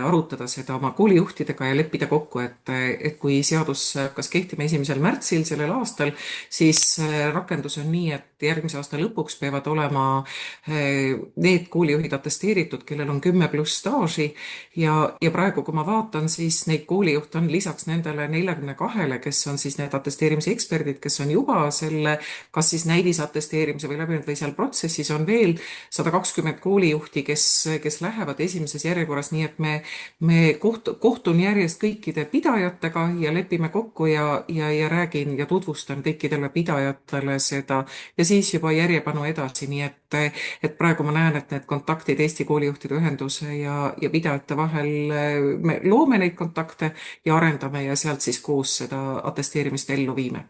arutada seda oma koolijuhtidega ja leppida kokku, et kui seadus hakkas kehtima 1. märtsil sellel aastal, siis rakendus on nii, et järgmise aasta lõpuks peavad olema need koolijuhid atesteeritud, kellel on 10+ staaži ja praegu, kui ma vaatan, siis neid koolijuhte on lisaks nendele 42-le, kes on siis need atesteerimise eksperdid, kes on juba selle kas siis näidisatesteerimise või läbinud või seal protsessis, on veel 120 koolijuhti, kes lähevad esimeses järjekorras, nii et me kohtun järjest kõikide pidajatega ja lepime kokku ja räägin ja tutvustan kõikidele pidajatele seda ja siis juba järjepanu edasi, nii et praegu ma näen, et need kontaktid Eesti Koolijuhtide Ühenduse ja pidajate vahel, me loome neid kontakte ja arendame ja sealt siis koos seda atesteerimist ellu viime.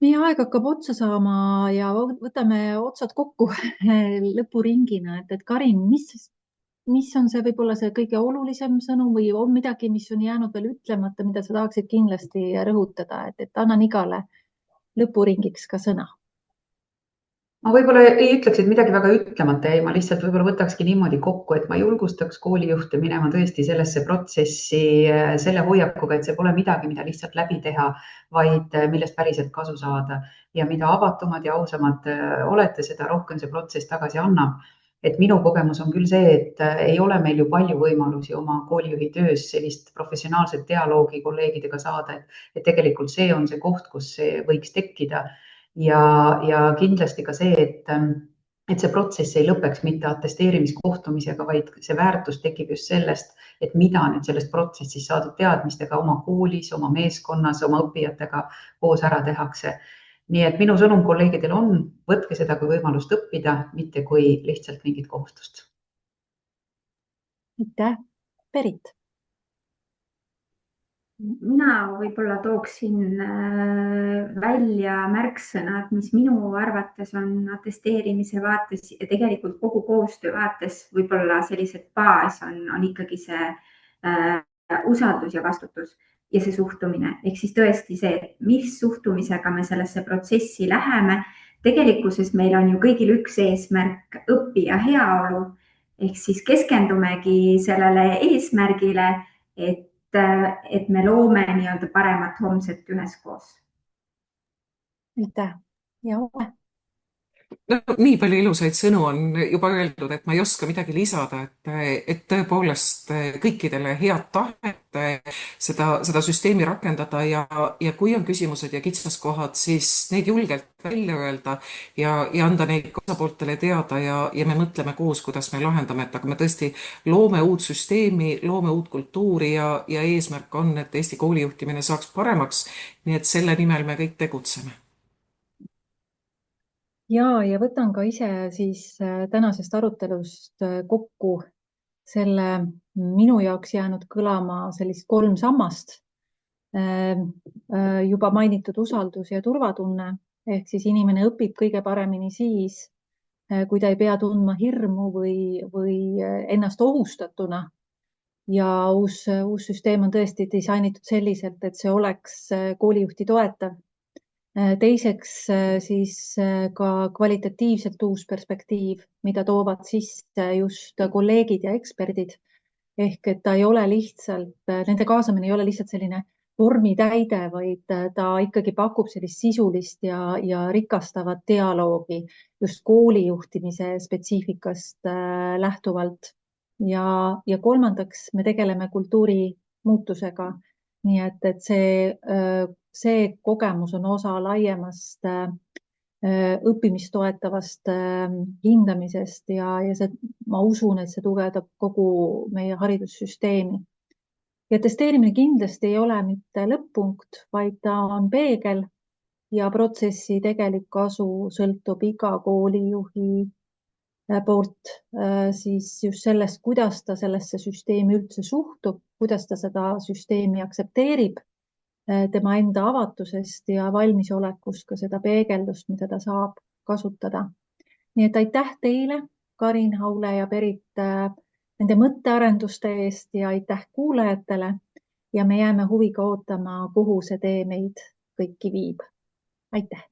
Meie aeg hakkab otsa saama ja võtame otsad kokku lõpuringina, et Karin, mis on see võib-olla see kõige olulisem sõnum või on midagi, mis on jäänud veel ütlemata, mida sa tahaksid kindlasti rõhutada, et annan igale lõpuringiks ka sõna. Ma võib-olla ei ütleks, et midagi väga ütlemata jäi, ma lihtsalt võib-olla võtakski niimoodi kokku, et ma julgustaks koolijuhte minema tõesti sellesse protsessi selle hoiakuga, et see pole midagi, mida lihtsalt läbi teha, vaid millest päriselt kasu saada. Ja mida avatumad ja ausamad olete, seda rohkem see protsess tagasi annab. Et minu kogemus on küll see, et ei ole meil ju palju võimalusi oma koolijuhi töös sellist professionaalset dialoogi kolleegidega saada, et tegelikult see on see koht, kus see võiks tekkida. Ja kindlasti ka see, et see protsess ei lõpeks mitte atesteerimiskohtumisega, vaid see väärtus tekib just sellest, et mida nüüd sellest protsessis saadud teadmistega oma koolis, oma meeskonnas, oma õppijatega koos ära tehakse. Nii et minu sõnum kolleegidel on, võtke seda kui võimalust õppida, mitte kui lihtsalt mingit kohustust. Aitäh, Berit. Mina võib-olla tooksin välja märksõnad, mis minu arvates on atesteerimise vaates ja tegelikult kogu koostöö vaates võib-olla sellised baas on ikkagi see usaldus ja vastutus ja see suhtumine. Ehk siis tõesti see, mis suhtumisega me sellesse protsessi läheme. Tegelikkuses meil on ju kõigil üks eesmärk, õppija heaolu. Ehk siis keskendumegi sellele eesmärgile, et me loome nii-öelda paremat homset üheskoos. Aitäh ja Uwe. No, nii palju ilusaid sõnu on juba öeldud, et ma ei oska midagi lisada, et tõepoolest kõikidele head tahet seda süsteemi rakendada ja kui on küsimused ja kitsaskohad, siis neid julgelt välja öelda ja anda neid osapooltele teada ja me mõtleme koos, kuidas me lahendame, et aga me tõesti loome uut süsteemi, loome uut kultuuri ja eesmärk on, et Eesti koolijuhtimine saaks paremaks, nii et selle nimel me kõik tegutseme. Ja võtan ka ise siis tänasest arutelust kokku selle minu jaoks jäänud kõlama sellist 3 sammast. Juba mainitud usaldus ja turvatunne, ehk siis inimene õpib kõige paremini siis, kui ta ei pea tundma hirmu või ennast ohustatuna. Ja uus süsteem on tõesti disainitud selliselt, et see oleks koolijuhti toetav. Teiseks siis ka kvalitatiivselt uus perspektiiv, mida toovad sisse just kolleegid ja eksperdid. Ehk et ta ei ole lihtsalt, nende kaasamine ei ole lihtsalt selline vormitäide, vaid ta ikkagi pakub sellist sisulist ja rikastavat dialoogi just koolijuhtimise spetsiifikast lähtuvalt. Ja kolmandaks me tegeleme kultuuri muutusega. Nii et see kogemus on osa laiemast õppimist toetavast hindamisest ja ma usun, et see tugevdab kogu meie haridussüsteemi. Ja testeerimine kindlasti ei ole mitte lõpp-punkt, vaid ta on peegel ja protsessi tegelik kasu sõltub iga koolijuhi poolt siis just sellest, kuidas ta sellesse süsteemi üldse suhtub, kuidas ta seda süsteemi aktsepteerib, tema enda avatusest ja valmisolekust ka seda peegeldust, mida ta saab kasutada. Nii et aitäh teile, Karin, Aule ja Berit, nende mõttearenduste eest ja aitäh kuulajatele ja me jääme huviga ootama, kuhu see tee meid kõiki viib. Aitäh!